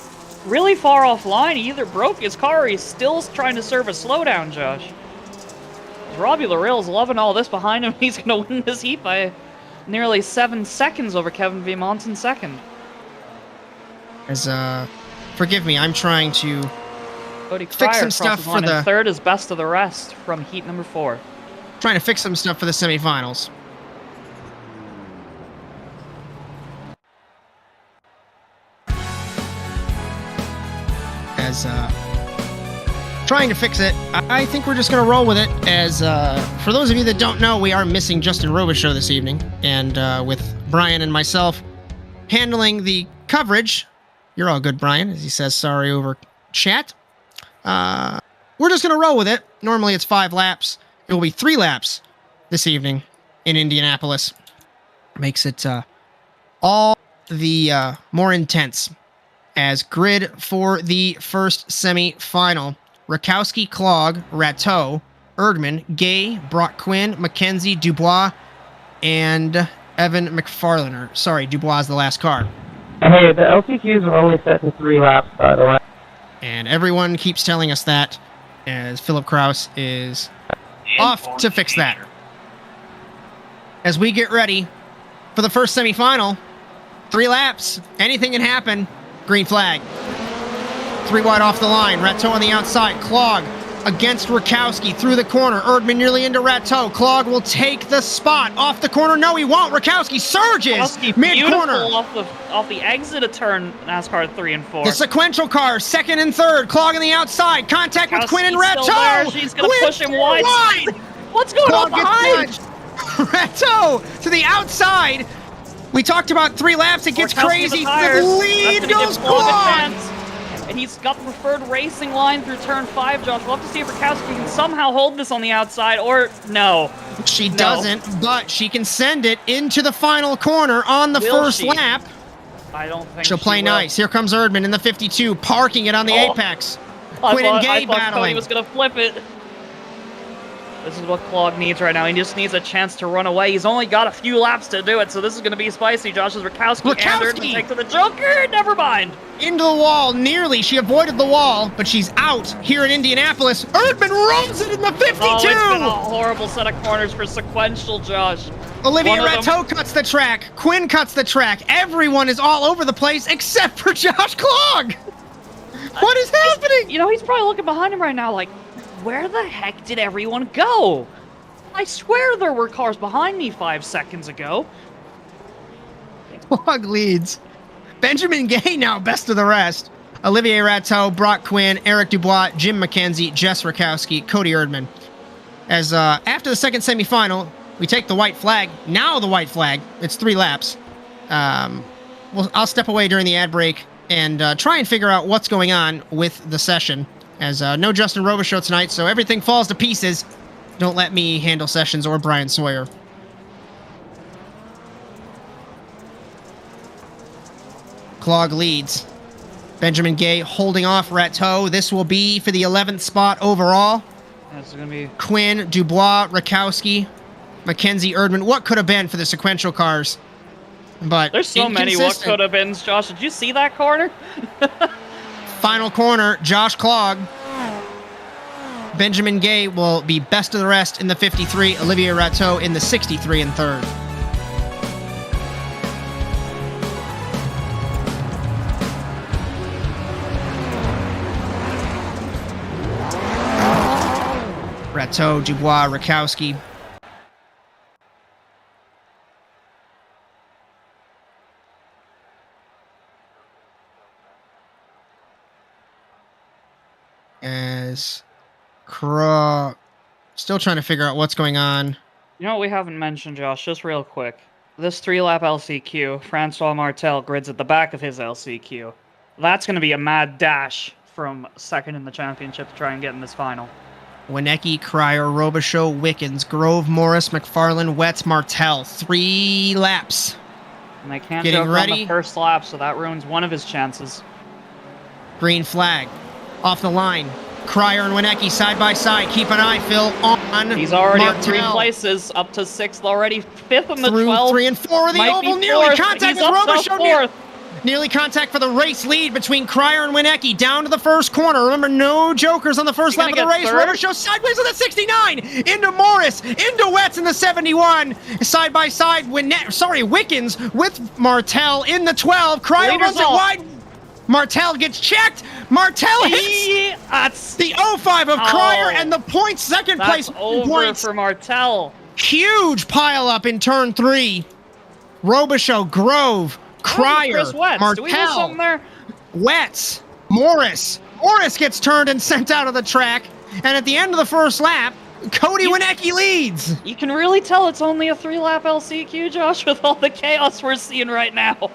really far offline. He either broke his car or he's still trying to serve a slowdown, Josh. Robbie Larill's loving all this behind him. He's going to win this heat by nearly 7 seconds over Kevin Vimont in second. As, forgive me, I'm trying to fix some stuff for the... third is best of the rest from heat number 4. Trying to fix some stuff for the semifinals. As, trying to fix it. I think we're just going to roll with it. As for those of you that don't know, we are missing Justin Robichaux this evening. And with Bryan and myself handling the coverage. You're all good, Bryan, as he says sorry over chat. We're just going to roll with it. Normally it's 5 laps. It will be 3 laps this evening in Indianapolis. Makes it all the more intense. As grid for the first semi-final. Rakowski, Clog, Rateau, Erdman, Gay, Brock Quinn, McKenzie, Dubois, and Evan McFarlaner. Sorry, Dubois is the last car. Hey, the LCQs are only set to 3 laps, by the way. And everyone keeps telling us that, as Philip Kraus is off to fix that. As we get ready for the first semifinal, 3 laps, anything can happen. Green flag. 3 wide off the line. Rateau on the outside. Clog against Rakowski through the corner. Erdman nearly into Rateau. Clog will take the spot off the corner. No, he won't. Rakowski surges mid-corner. Off the exit of turn NASCAR 3 and 4. The sequential car, 2nd and 3rd. Clog on the outside. Contact with Quinn and Rateau. She's going to push him wide. What's going on behind? Rateau to the outside. We talked about 3 laps. It gets crazy. The lead goes Clog. And he's got the preferred racing line through turn 5, Josh. We'll have to see if Rakowski can somehow hold this on the outside, or no. She doesn't, but she can send it into the final corner on the first lap. I don't think she'll play nice. Here comes Erdman in the 52, parking it on the apex. Quinn and Gay battling. Cody was going to flip it. This is what Clog needs right now. He just needs a chance to run away. He's only got a few laps to do it, so this is going to be spicy. Josh is Rakowski and Erdman take to the Joker. Never mind. Into the wall, nearly. She avoided the wall, but she's out here in Indianapolis. Erdman rolls it in the 52. Oh, it's been a horrible set of corners for sequential, Josh. Olivia Rateau cuts the track. Quinn cuts the track. Everyone is all over the place except for Josh Clog. What is happening? You know, he's probably looking behind him right now like, where the heck did everyone go? I swear there were cars behind me 5 seconds ago. Clog leads. Benjamin Gay now best of the rest. Olivier Rateau, Brock Quinn, Eric Dubois, Jim McKenzie, Jess Rakowski, Cody Erdman. As after the second semifinal, we take the white flag. Now the white flag. It's 3 laps. I'll step away during the ad break and try and figure out what's going on with the session. As no Justin Robichaux tonight, so everything falls to pieces. Don't let me handle sessions or Bryan Sawyer. Clog leads. Benjamin Gay holding off Rateau. This will be for the 11th spot overall. This is going to be Quinn, Dubois, Rakowski, McKenzie, Erdman. What could have been for the sequential cars? But there's so many what could have been. Josh, did you see that corner? Final corner, Josh Clog. Benjamin Gay will be best of the rest in the 53. Olivier Rateau in the 63 and third. Rateau, Dubois, Rakowski. As Kraus still trying to figure out what's going on. You know what we haven't mentioned, Josh, just real quick. This 3-lap LCQ, Francois Martel grids at the back of his LCQ. That's going to be a mad dash from second in the championship to try and get in this final. Winecki, Cryer, Robichaux, Wickens, Grove, Morris, McFarland, Wetz, Martel. 3 laps. And they can't go on the first lap, so that ruins one of his chances. Green flag. Off the line. Cryer and Winecki side by side. Keep an eye, Phil, on He's already Martel. up 3 places, up to 6th already. 5th in the 12th. 3 and 4 of the oval. Nearly contact with Robichaux. Nearly contact for the race lead between Cryer and Winecki down to the first corner. Remember, no jokers on the first lap of the race. Robichaux sideways on the 69. Into Morris. Into Wetz in the 71. Side by side. Wickens with Martel in the 12. Cryer runs it wide. Martel gets checked. Martel hits that's the 05 of Cryer and the points. Second place over for Martel. Huge pile up in turn 3. Robichaux, Grove, Cryer, Martel, do we miss something there? Wetz, Morris. Morris gets turned and sent out of the track. And at the end of the first lap, Cody Winecki leads. You can really tell it's only a 3-lap LCQ, Josh, with all the chaos we're seeing right now.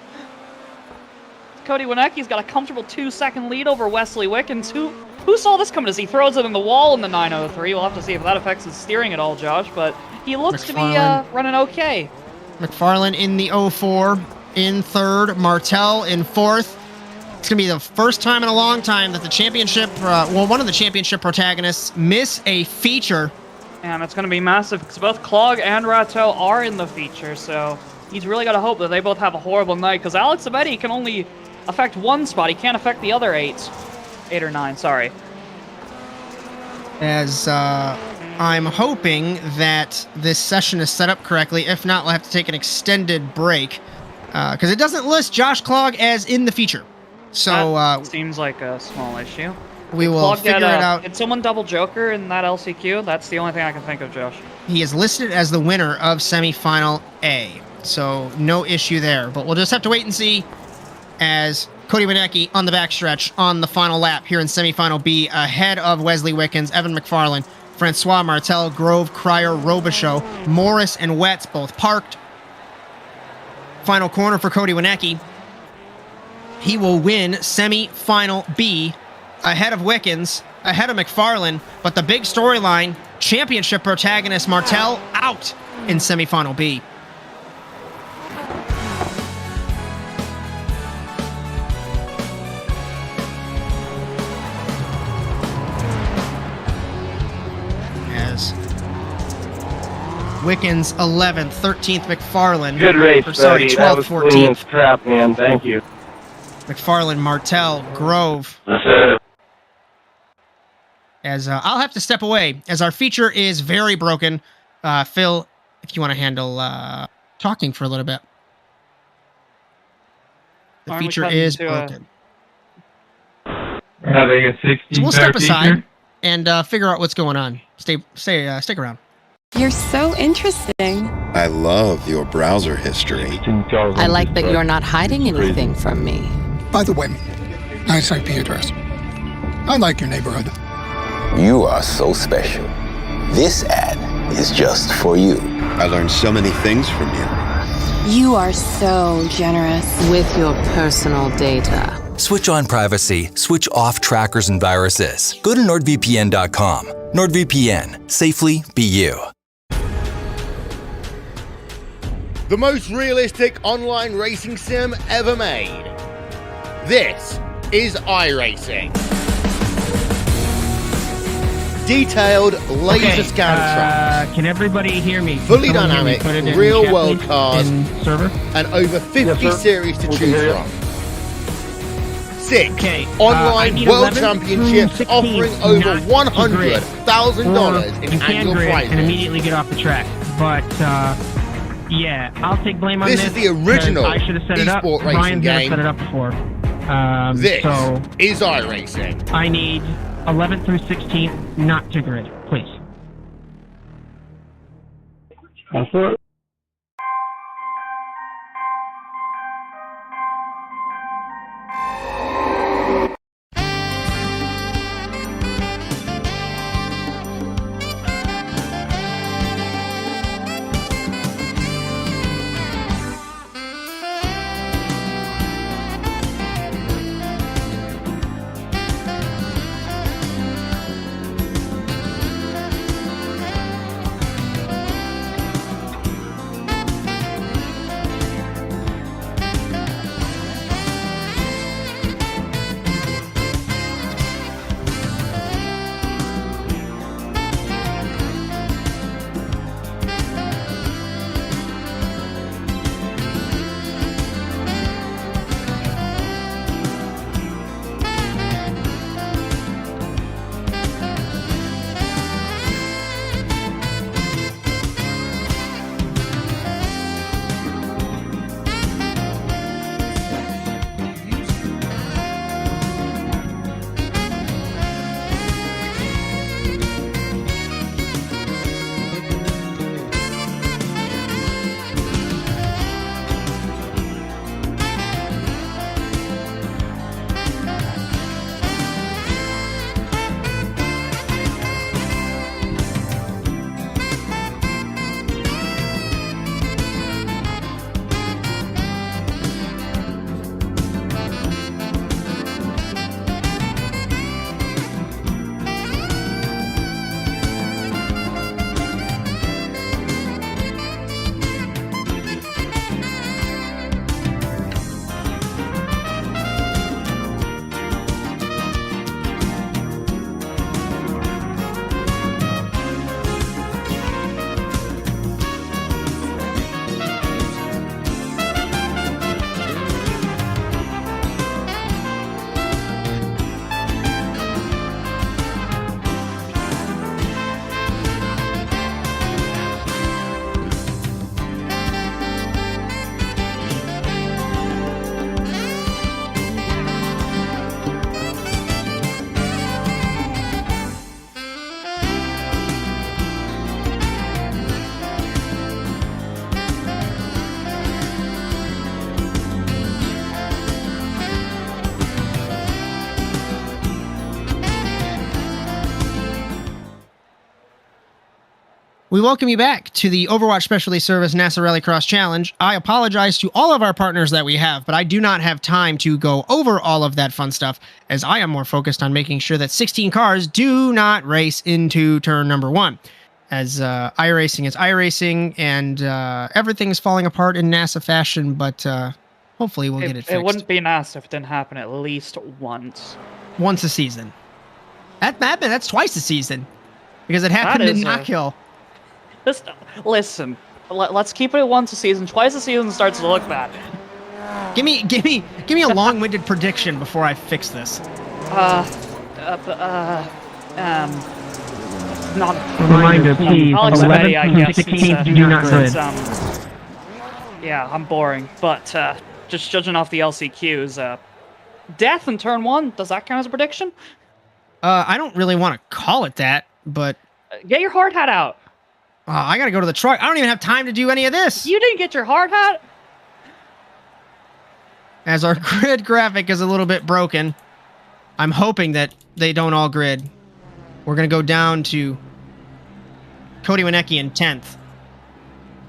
Cody Winecki's got a comfortable 2-second lead over Wesley Wickens. Who saw this coming as he throws it in the wall in the 903? We'll have to see if that affects his steering at all, Josh, but he looks to be running okay. McFarland in the 04 in third, Martel in fourth. It's going to be the first time in a long time that the championship, one of the championship protagonists miss a feature. And it's going to be massive because both Clog and Rateau are in the feature, so he's really got to hope that they both have a horrible night because Alex Abedi can only affect 1 spot. He can't affect the other 8. 8 or 9, sorry. As I'm hoping that this session is set up correctly. If not, we'll have to take an extended break because it doesn't list Josh Clog as in the feature. So that seems like a small issue. We will figure it out. Did someone double Joker in that LCQ? That's the only thing I can think of, Josh. He is listed as the winner of semifinal A. So no issue there. But we'll just have to wait and see as Cody Winecki on the backstretch on the final lap here in semifinal B ahead of Wesley Wickens, Evan McFarland, Francois Martel, Grove, Cryer, Robichaux, Morris, and Wetz both parked. Final corner for Cody Winecki. He will win semi-final B ahead of Wickens, ahead of McFarlane, but the big storyline, championship protagonist Martel out in semi-final B. As Wickens 11th, 13th McFarlane. Good race, or, sorry, buddy. 12th, That was clean 14th. and scrap, man. Thank you. McFarlane, Martel, Grove. That's it. As I'll have to step away, as our feature is very broken. Phil, if you want to handle talking for a little bit. The Aren't we feature cutting is to, broken. Having a 60 So we'll step aside and figure out what's going on. Stick around. You're so interesting. I love your browser history. I like that you're not hiding anything from me. By the way, nice IP address. I like your neighborhood. You are so special. This ad is just for you. I learned so many things from you. You are so generous with your personal data. Switch on privacy, switch off trackers and viruses. Go to nordvpn.com. NordVPN. Safely be you. The most realistic online racing sim ever made. This is iRacing. Detailed laser scan tracks, Can everybody hear me? fully dynamic, real world cars, Server? and over 50 series to choose from. 6 Okay, I online need world 11 championships through 16 offering over not to grid. $100,000 in You can annual grid prizes. and immediately get off the track. But, yeah, I'll take blame on This this. is the original 'cause I should have set it up. esport racing Brian's never game. set it up before. This So is iRacing. I need 11th through 16th not to grid, please. We welcome you back to the Overwatch Specialty Service NASA Rallycross Challenge. I apologize to all of our partners that we have, but I do not have time to go over all of that fun stuff, as I am more focused on making sure that 16 cars do not race into turn number 1. As iRacing is iRacing, and everything's falling apart in NASA fashion, but hopefully we'll get it fixed. It wouldn't be NASA if it didn't happen at least once. Once a season. That's twice a season, because it happened in Knock Hill. Listen, let's keep it at once a season. Twice a season starts to look bad. Give me a long-winded prediction before I fix this. Not Reminder, please. Alex Betty, I guess. 16 do not grid. Yeah, I'm boring, but just judging off the LCQs, death in turn 1. Does that count as a prediction? I don't really want to call it that, but get your hard hat out. I gotta go to the truck. I don't even have time to do any of this. You didn't get your hard hat? As our grid graphic is a little bit broken, I'm hoping that they don't all grid. We're gonna go down to Cody Winecki in 10th.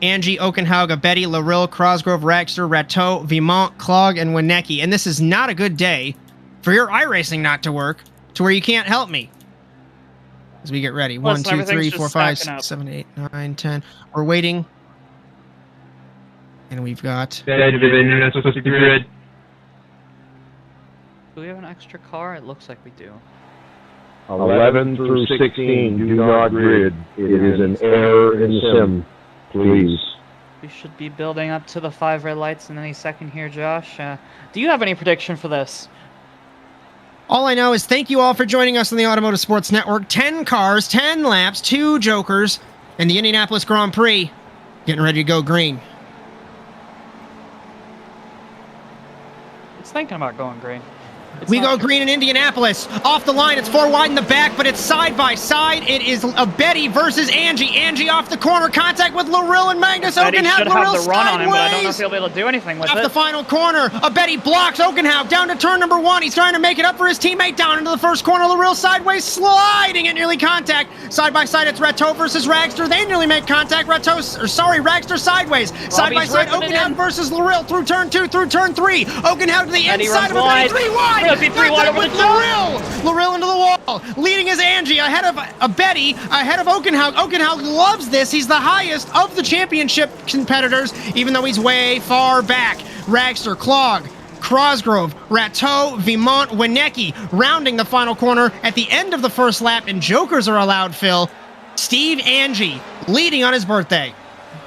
Angie, Okenhauga, Betty, Larill, Crosgrove, Raxter, Rateau, Vimont, Clog, and Winecki. And this is not a good day for your iRacing not to work, to where you can't help me. As we get ready. 1, 2, 3, 4, 5, 6, 7, 8, 9, 10. We're waiting. And we've got... Do we have an extra car? It looks like we do. 11 through 16 do not grid. It is an error in the sim. Please. We should be building up to the 5 red lights in any second here, Josh. Do you have any prediction for this? All I know is thank you all for joining us on the Automotive Sports Network. 10 cars, 10 laps, 2 jokers, and the Indianapolis Grand Prix getting ready to go green. It's thinking about going green. We go green in Indianapolis. Off the line, it's 4 wide in the back, but it's side by side. It is a Betty versus Angie. Angie off the corner, contact with Larill and Magnus. Okenhaug should have the run on him, but I don't know if he'll be able to do anything with it. Off the final corner, a Betty blocks Okenhaug down to turn number 1. He's trying to make it up for his teammate down into the first corner. Larill sideways, sliding at nearly contact. Side by side, it's Rateau versus Raxter. They nearly make contact. Raxter sideways. Side by side, Okenhaug versus Larill through turn 2, through turn 3. Okenhaug to the inside of a Betty, 3 wide. Larill into the wall. Leading is Angie ahead of a Betty, ahead of Okenhaug. Okenhaug loves this. He's the highest of the championship competitors, even though he's way far back. Raxter, Clog, Crosgrove, Rateau, Vimont, Winecki rounding the final corner at the end of the first lap, and jokers are allowed, Phil. Steve Angie leading on his birthday.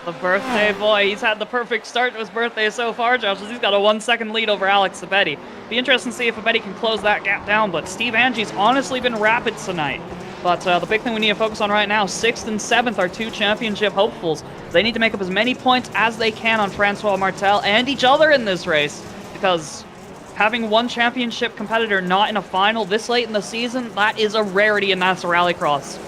The birthday boy, he's had the perfect start to his birthday so far, Josh. He's got a 1-second lead over Alex Betty. Be interesting to see if Betty can close that gap down, but Steve Angie's honestly been rapid tonight. But the big thing we need to focus on right now, 6th and 7th are 2 championship hopefuls. They need to make up as many points as they can on Francois Martel and each other in this race, because having one championship competitor not in a final this late in the season, that is a rarity in NASA Rallycross.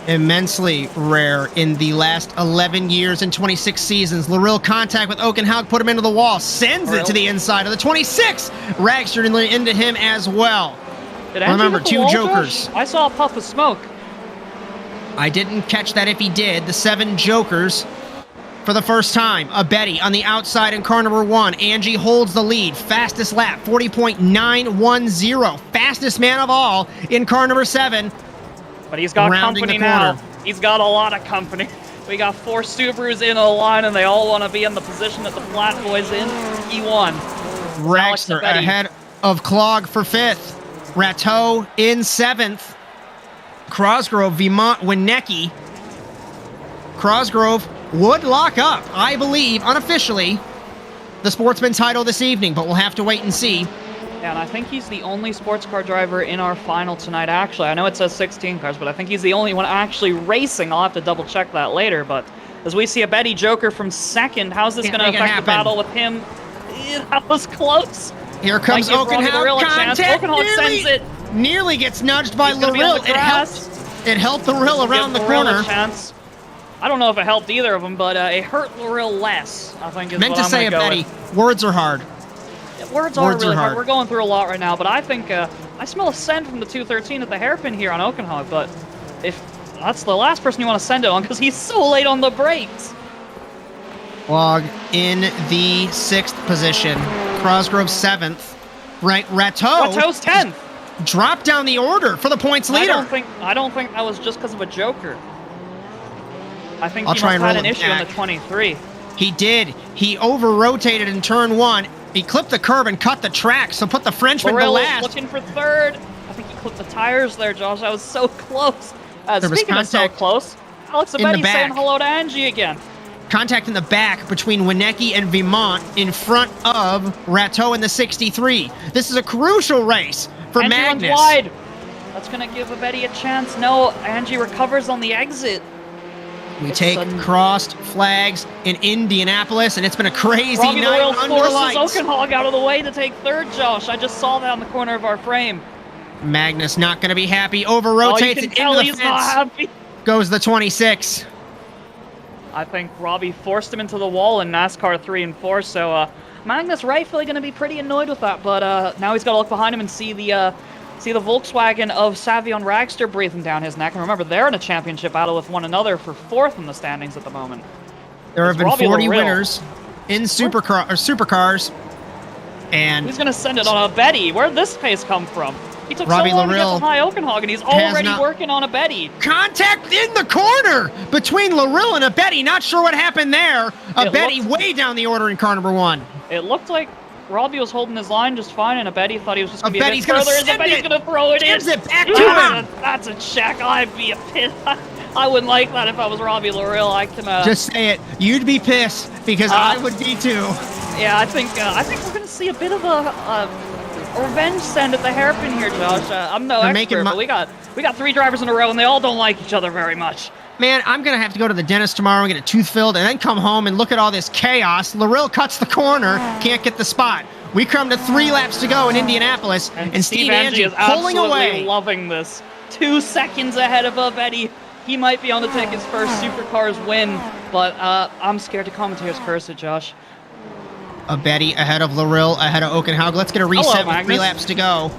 Immensely rare in the last 11 years and 26 seasons. Larill contact with Okenhaug, put him into the wall, sends it to the inside of the 26. Raxter into him as well. Remember, 2 jokers. I saw a puff of smoke. I didn't catch that if he did. The 7 jokers for the first time. A Betty on the outside in car number 1. Angie holds the lead. Fastest lap, 40.910. Fastest man of all in car number 7. But he's got company now. He's got a lot of company. We got 4 Subarus in a line, and they all want to be in the position that the Flat Boys in. E1. Raxter ahead of Clog for 5th. Rateau in 7th. Crosgrove, Vimont, Winecki. Crosgrove would lock up, I believe, unofficially, the Sportsman title this evening, but we'll have to wait and see. Yeah, and I think he's the only sports car driver in our final tonight, actually. I know it says 16 cars, but I think he's the only one actually racing. I'll have to double check that later, but as we see a Betty Joker from 2nd, how's this going to affect the battle with him? That was close. Here comes Okenhaug, contact, sends it. Nearly gets nudged by Larill. It helped Larill around the corner. I don't know if it helped either of them, but it hurt Larill less, I think is meant what to I'm say, Betty. Words are hard. Words are really hard. We're going through a lot right now, but I think I smell a scent from the 213 at the hairpin here on Okenhaug, but if that's the last person you want to send it on because he's so late on the brakes. Clog in the 6th position. Crosgrove 7th. Right, Rateau's 10th. Dropped down the order for the points leader. I don't think that was just because of a joker. I think I'll he try must and have had roll an it issue back. in the 23. He did. He over-rotated in turn 1. He clipped the curb and cut the track, so put the Frenchman to last. Looking for 3rd. I think he clipped the tires there, Josh. That was so close. Speaking of so close, Alex Abetti's saying hello to Angie again. Contact in the back between Winecki and Vimont in front of Rateau in the 63. This is a crucial race for Angie Magnus. runs wide. That's going to give Abetti a chance. No, Angie recovers on the exit. We take crossed flags in Indianapolis, and it's been a crazy Robbie night Loyal under the lights. forces Oakenhog out of the way to take 3rd, Josh. I just saw that on the corner of our frame. Magnus not going to be happy. Over-rotates and into the he's not happy. Goes the 26. I think Robbie forced him into the wall in NASCAR 3 and 4, so Magnus rightfully going to be pretty annoyed with that, but now he's got to look behind him and see the Volkswagen of Savion Ragster breathing down his neck. And remember, they're in a championship battle with one another for 4th in the standings at the moment. There have been 40 winners in supercars, and who's going to send it on Abetti? Where'd this pace come from? He took Robbie so long to get Larill behind Oakenhog, and he's already working on Abetti. Contact in the corner between Larill and Abetti. Not sure what happened there. Abetti way down the order in car number 1. It looked like Robbie was holding his line just fine, and Abetti thought he was just going to be a bit gonna further. Abetti's going to throw it in. Gives it back to him. That's a check. I'd be a pit. I wouldn't like that if I was Robbie Larill. I can just say it. You'd be pissed because I would be too. Yeah, I think we're going to see a bit of a revenge send at the hairpin here, Josh. I'm no expert, but we got 3 drivers in a row, and they all don't like each other very much. Man, I'm going to have to go to the dentist tomorrow and get a tooth filled and then come home and look at all this chaos. Larill cuts the corner, can't get the spot. We come to 3 laps to go in Indianapolis, and Steve Angie is pulling away. Loving this. 2 seconds ahead of Abetti. He might be on to take his first Supercars win, but I'm scared to commentate his curse it, Josh. Abetti ahead of Larill, ahead of Oakenhaug. Let's get a reset with 3 laps to go.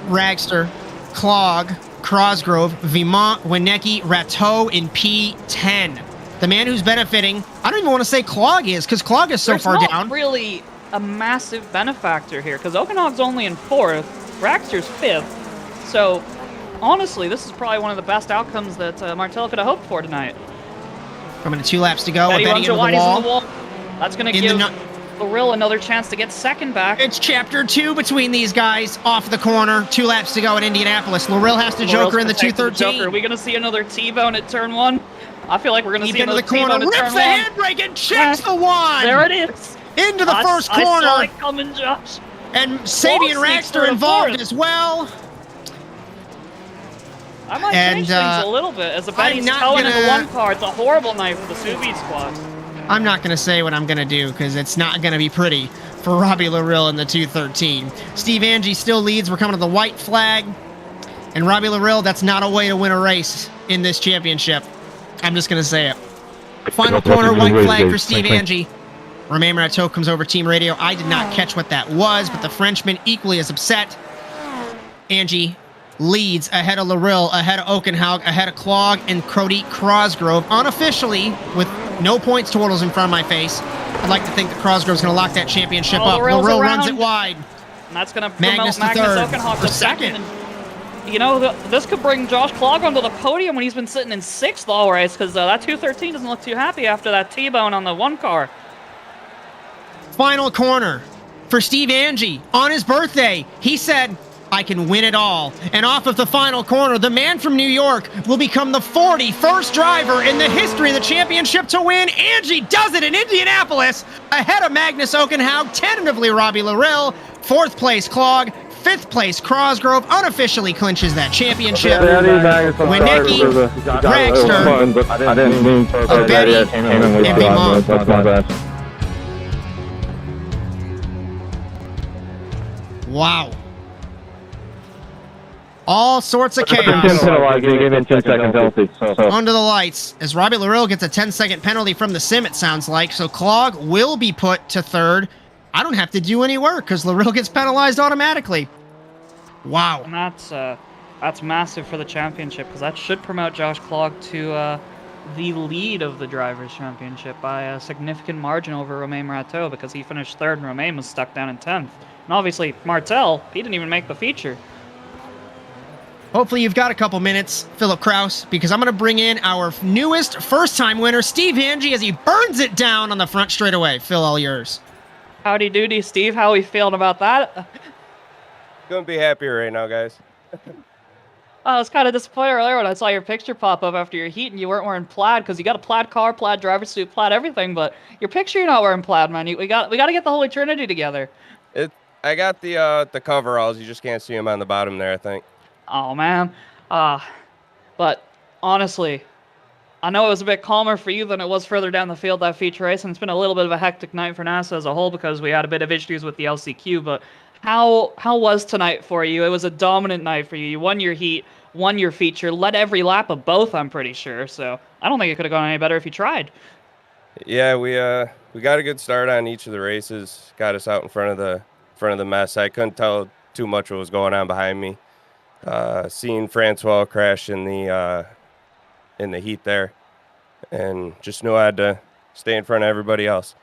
Ragster, Clog, Crosgrove, Vimont, Winecki, Rateau in P10. The man who's benefiting, I don't even want to say Clog is, because Clog is so far down. There's not really a massive benefactor here, because Oakenhog's only in 4th, Ragster's 5th, so honestly, this is probably one of the best outcomes that Martello could have hoped for tonight. Coming to 2 laps to go. Abetti runs into wide, the wall. he's in the wall. That's going to give Larill another chance to get 2nd back. It's chapter 2 between these guys off the corner. 2 laps to go at Indianapolis. Larill has to joker in the 213. Are we going to see another T-bone at turn 1? I feel like we're going to see another T-bone at turn 1. Rips the handbrake and checks the 1. There it is. Into the first corner. I saw it coming, Josh. And Sabian Ragster involved as well. I might change things a little bit as Abetti's towing into 1 car. It's a horrible night for the Subi squad. I'm not going to say what I'm going to do because it's not going to be pretty for Robbie Larill in the 213. Steve Angie still leads. We're coming to the white flag. And Robbie Larill, that's not a way to win a race in this championship. I'm just going to say it. Final corner, white flag for Steve Angie. Romain Rateau comes over team radio. I did not catch what that was, but the Frenchman equally as upset. Angie leads ahead of Larill, ahead of Oakenhaug, ahead of Clog and Crody Crosgrove. Unofficially, with no points totals in front of my face, I'd like to think that Crosgrove's going to lock that championship up. Larill runs it wide. And that's going to Magnus promote Magnus Oakenhaug to 2nd. And, you know, this could bring Josh Clog onto the podium when he's been sitting in 6th all race, because that 213 doesn't look too happy after that T-bone on the 1 car. Final corner for Steve Angie. On his birthday, he said, I can win it all. And off of the final corner, the man from New York will become the 41st driver in the history of the championship to win. Angie does it in Indianapolis, ahead of Magnus Oakenhaug, tentatively Robbie Larill, 4th place Clog, 5th place Crosgrove, unofficially clinches that championship. Winecki, Ragster, Abetti, and Vimont. Wow. All sorts of chaos. Under the lights, as Robbie Larill gets a 10-second penalty from the sim, it sounds like. So Clog will be put to 3rd. I don't have to do any work because Larill gets penalized automatically. Wow. And That's massive for the championship, because that should promote Josh Clogg to the lead of the Drivers' Championship by a significant margin over Romain Marateau, because he finished 3rd and Romain was stuck down in 10th. And obviously, Martel, he didn't even make the feature. Hopefully you've got a couple minutes, Philip Kraus, because I'm going to bring in our newest first-time winner, Steve Angie, as he burns it down on the front straightaway. Phil, all yours. Howdy doody, Steve. How are we feeling about that? Couldn't be happier right now, guys. I was kind of disappointed earlier when I saw your picture pop up after your heat and you weren't wearing plaid, because you got a plaid car, plaid driver's suit, plaid everything, but your picture you're not wearing plaid, man. We got to get the Holy Trinity together. I got the coveralls. You just can't see them on the bottom there, I think. Oh, man. But honestly, I know it was a bit calmer for you than it was further down the field that feature race, and it's been a little bit of a hectic night for NASA as a whole because we had a bit of issues with the LCQ, but how was tonight for you? It was a dominant night for you. You won your heat, won your feature, led every lap of both, I'm pretty sure, so I don't think it could have gone any better if you tried. Yeah, we got a good start on each of the races, got us out in front of the mess. I couldn't tell too much what was going on behind me. Seeing Francois crash in the heat there, and just knew I had to stay in front of everybody else.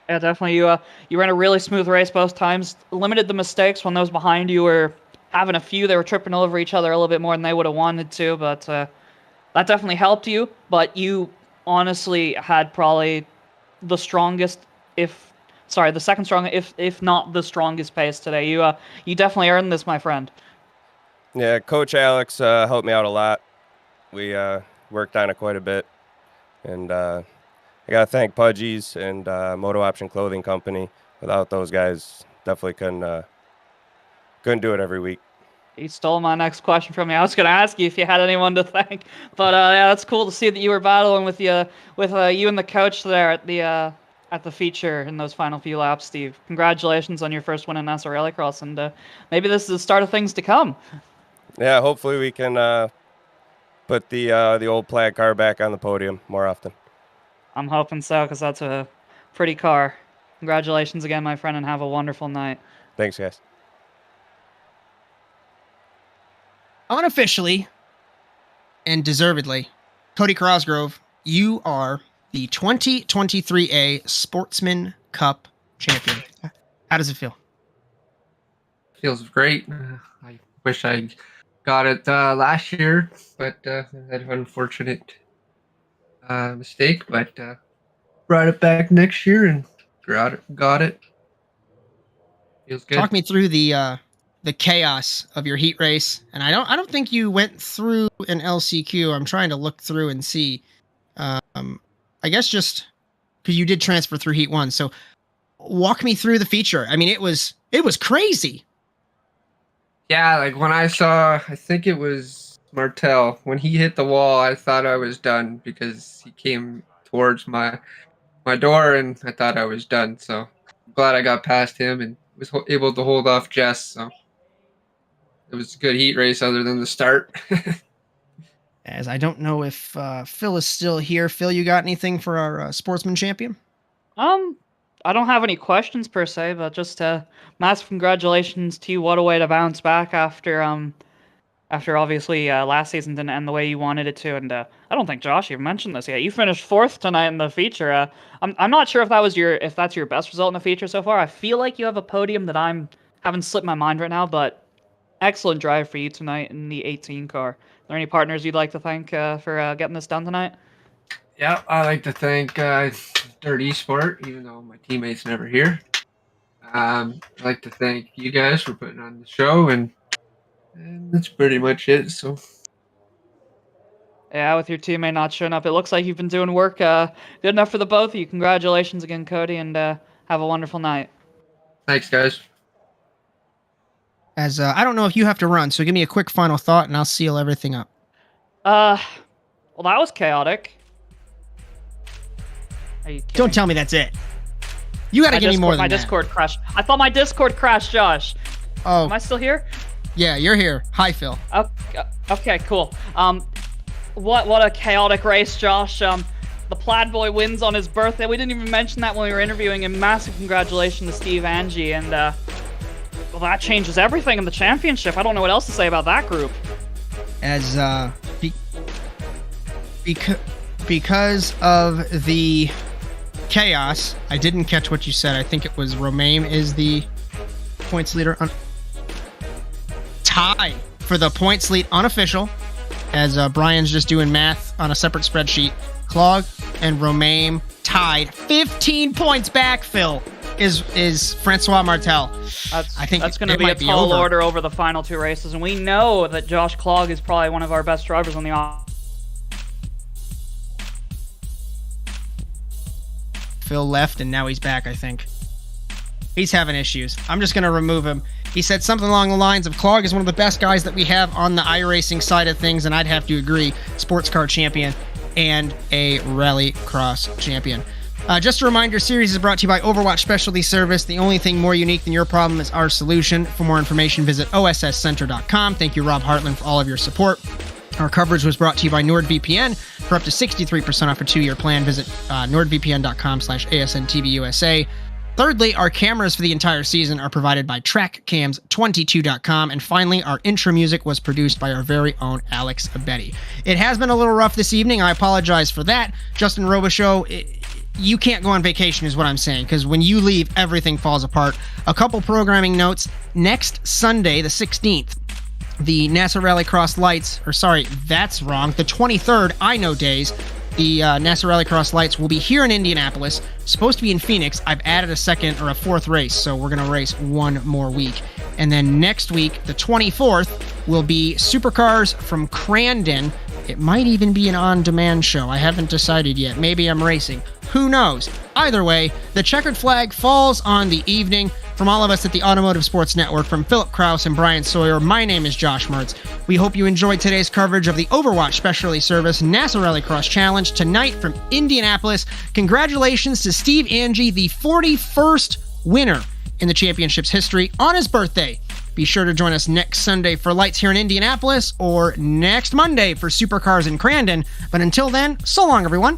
Yeah, definitely. You ran a really smooth race both times. Limited the mistakes when those behind you were having a few. They were tripping over each other a little bit more than they would have wanted to, but that definitely helped you. But you honestly had probably the strongest, the second strongest, if not the strongest pace today. You definitely earned this, my friend. Yeah, Coach Alex helped me out a lot. We worked on it quite a bit, and I gotta thank Pudgy's and Moto Option Clothing Company. Without those guys, definitely couldn't do it every week. You stole my next question from me. I was going to ask you if you had anyone to thank, but yeah, that's cool to see that you were battling with you and the coach there at the feature in those final few laps, Steve. Congratulations on your first win in NASA Rallycross, and maybe this is the start of things to come. Yeah, hopefully we can put the old plaid car back on the podium more often. I'm hoping so, because that's a pretty car. Congratulations again, my friend, and have a wonderful night. Thanks, guys. Unofficially and deservedly, Cody Cosgrove, you are the 2023A Sportsman Cup champion. How does it feel? Feels great. I wish I got it last year, but I had an unfortunate mistake, but brought it back next year and got it. Feels good. Talk me through the chaos of your heat race, and I don't think you went through an LCQ. I'm trying to look through and see. I guess just because you did transfer through Heat 1, so walk me through the feature. I mean, it was crazy. Yeah, like when I think it was Martel, when he hit the wall, I thought I was done because he came towards my door and I thought I was done. So I'm glad I got past him and was able to hold off Jess. So it was a good heat race other than the start. As I don't know if Phil is still here. Phil, you got anything for our sportsman champion? I don't have any questions per se, but just massive congratulations to you. What a way to bounce back after obviously last season didn't end the way you wanted it to. And I don't think Josh even mentioned this yet. You finished 4th tonight in the feature. I'm not sure if that's your best result in the feature so far. I feel like you have a podium that haven't slipped my mind right now, but excellent drive for you tonight in the 18 car. Are there any partners you'd like to thank for getting this done tonight? Yeah, I'd like to thank Dirt Esport, even though my teammate's never here. I'd like to thank you guys for putting on the show, and that's pretty much it. So, yeah, with your teammate not showing up, it looks like you've been doing work good enough for the both of you. Congratulations again, Cody, and have a wonderful night. Thanks, guys. As I don't know if you have to run, so give me a quick final thought, and I'll seal everything up. Well, that was chaotic. Don't tell me that's it. You got to give me more than that. My Discord crashed. I thought my Discord crashed, Josh. Oh. Am I still here? Yeah, you're here. Hi, Phil. Okay, cool. What a chaotic race, Josh. The Plaid Boy wins on his birthday. We didn't even mention that when we were interviewing him. Massive congratulations to Steve Angie. And Well, that changes everything in the championship. I don't know what else to say about that group. As because of the chaos, I didn't catch what you said. I think it was Romain is the points leader. Tie for the points lead unofficial, as Bryan's just doing math on a separate spreadsheet. Clog and Romain tied 15 points back. Phil is Francois Martel. I think that's going to be a tall order over the final 2 races, and we know that Josh Clog is probably one of our best drivers on the Phil left and now he's back, I think. He's having issues. I'm just going to remove him. He said something along the lines of Clog is one of the best guys that we have on the iRacing side of things, and I'd have to agree. Sports car champion and a Rallycross champion. Just a reminder, series is brought to you by Overwatch Specialty Service. The only thing more unique than your problem is our solution. For more information, visit osscenter.com. Thank you, Rob Hartland, for all of your support. Our coverage was brought to you by NordVPN. For up to 63% off a 2-year plan, visit nordvpn.com/ASNTVUSA. Thirdly, our cameras for the entire season are provided by TrackCams22.com. And finally, our intro music was produced by our very own Alex Betty. It has been a little rough this evening. I apologize for that. Justin Robichaux, you can't go on vacation is what I'm saying, because when you leave, everything falls apart. A couple programming notes. Next Sunday, the 16th, the NASA Rallycross Lights, that's wrong. The 23rd, I Know Days, the NASA Rallycross Lights will be here in Indianapolis. Supposed to be in Phoenix. I've added a 4th race, so we're going to race one more week. And then next week, the 24th, will be Supercars from Crandon. It might even be an on-demand show. I haven't decided yet. Maybe I'm racing. Who knows? Either way, the checkered flag falls on the evening. From all of us at the Automotive Sports Network, from Philip Kraus and Bryan Sawyer, my name is Josh Mertz. We hope you enjoyed today's coverage of the Overwatch Specialty Service NASA Rallycross Challenge tonight from Indianapolis. Congratulations to Steve Angie, the 41st winner in the championship's history on his birthday. Be sure to join us next Sunday for Lights here in Indianapolis, or next Monday for Supercars in Crandon. But until then, so long, everyone.